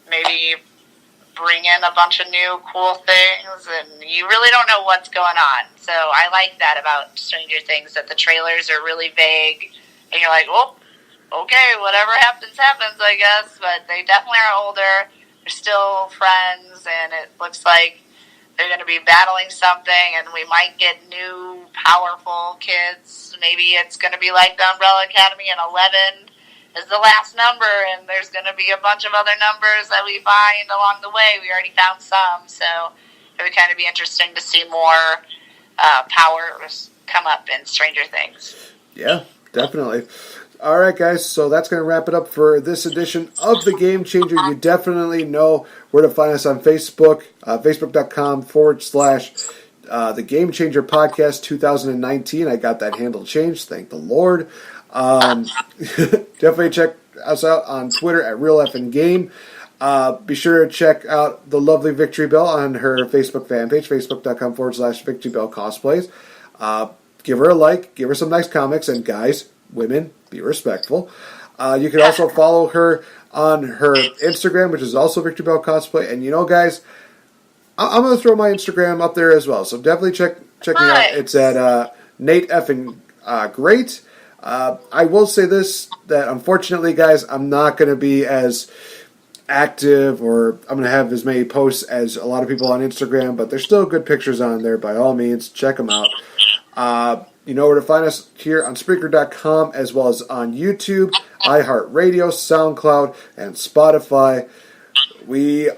maybe bring in a bunch of new cool things, and you really don't know what's going on. So I like that about Stranger Things, that the trailers are really vague, and you're like, well, okay, whatever happens, happens, I guess. But they definitely are older. They're still friends, and it looks like they're going to be battling something, and we might get new, powerful kids. Maybe it's going to be like the Umbrella Academy, and 11 is the last number, and there's going to be a bunch of other numbers that we find along the way. We already found some, so it would kind of be interesting to see more powers come up in Stranger Things. Yeah, definitely. All right, guys, so that's going to wrap it up for this edition of The Game Changer. You definitely know where to find us on Facebook, facebook.com/The Game Changer Podcast 2019. I got that handle changed, thank the Lord. Definitely check us out on Twitter at RealFNGame. Be sure to check out the lovely VicTori Belle on her Facebook fan page, facebook.com/VictoriBelleCosplays. Give her a like, give her some nice comics, and guys, women, be respectful. You can also follow her on her Instagram, which is also VictoriBelleCosplay. And guys, I'm going to throw my Instagram up there as well. So definitely check me out. It's at NateFNGreat. I will say this, that unfortunately, guys, I'm not going to be as active, or I'm going to have as many posts as a lot of people on Instagram, but there's still good pictures on there. By all means, check them out. You know where to find us here on Spreaker.com, as well as on YouTube, iHeartRadio, SoundCloud, and Spotify. We're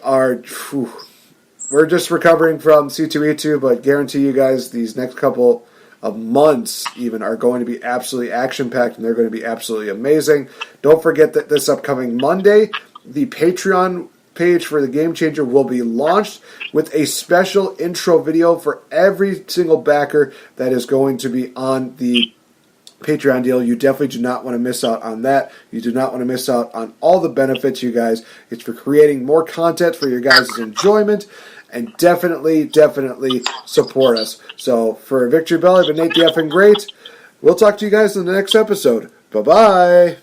just recovering from C2E2, but guarantee you guys these next couple of months even are going to be absolutely action-packed, and they're going to be absolutely amazing. Don't forget that this upcoming Monday, the Patreon page for The Game Changer will be launched with a special intro video for every single backer that is going to be on the Patreon deal. You definitely do not want to miss out on that. You do not want to miss out on all the benefits, you guys. It's for creating more content for your guys' enjoyment, and definitely support us. So for VicTori Belle, I've been NateFNGreat. We'll talk to you guys in the next episode. Bye-bye.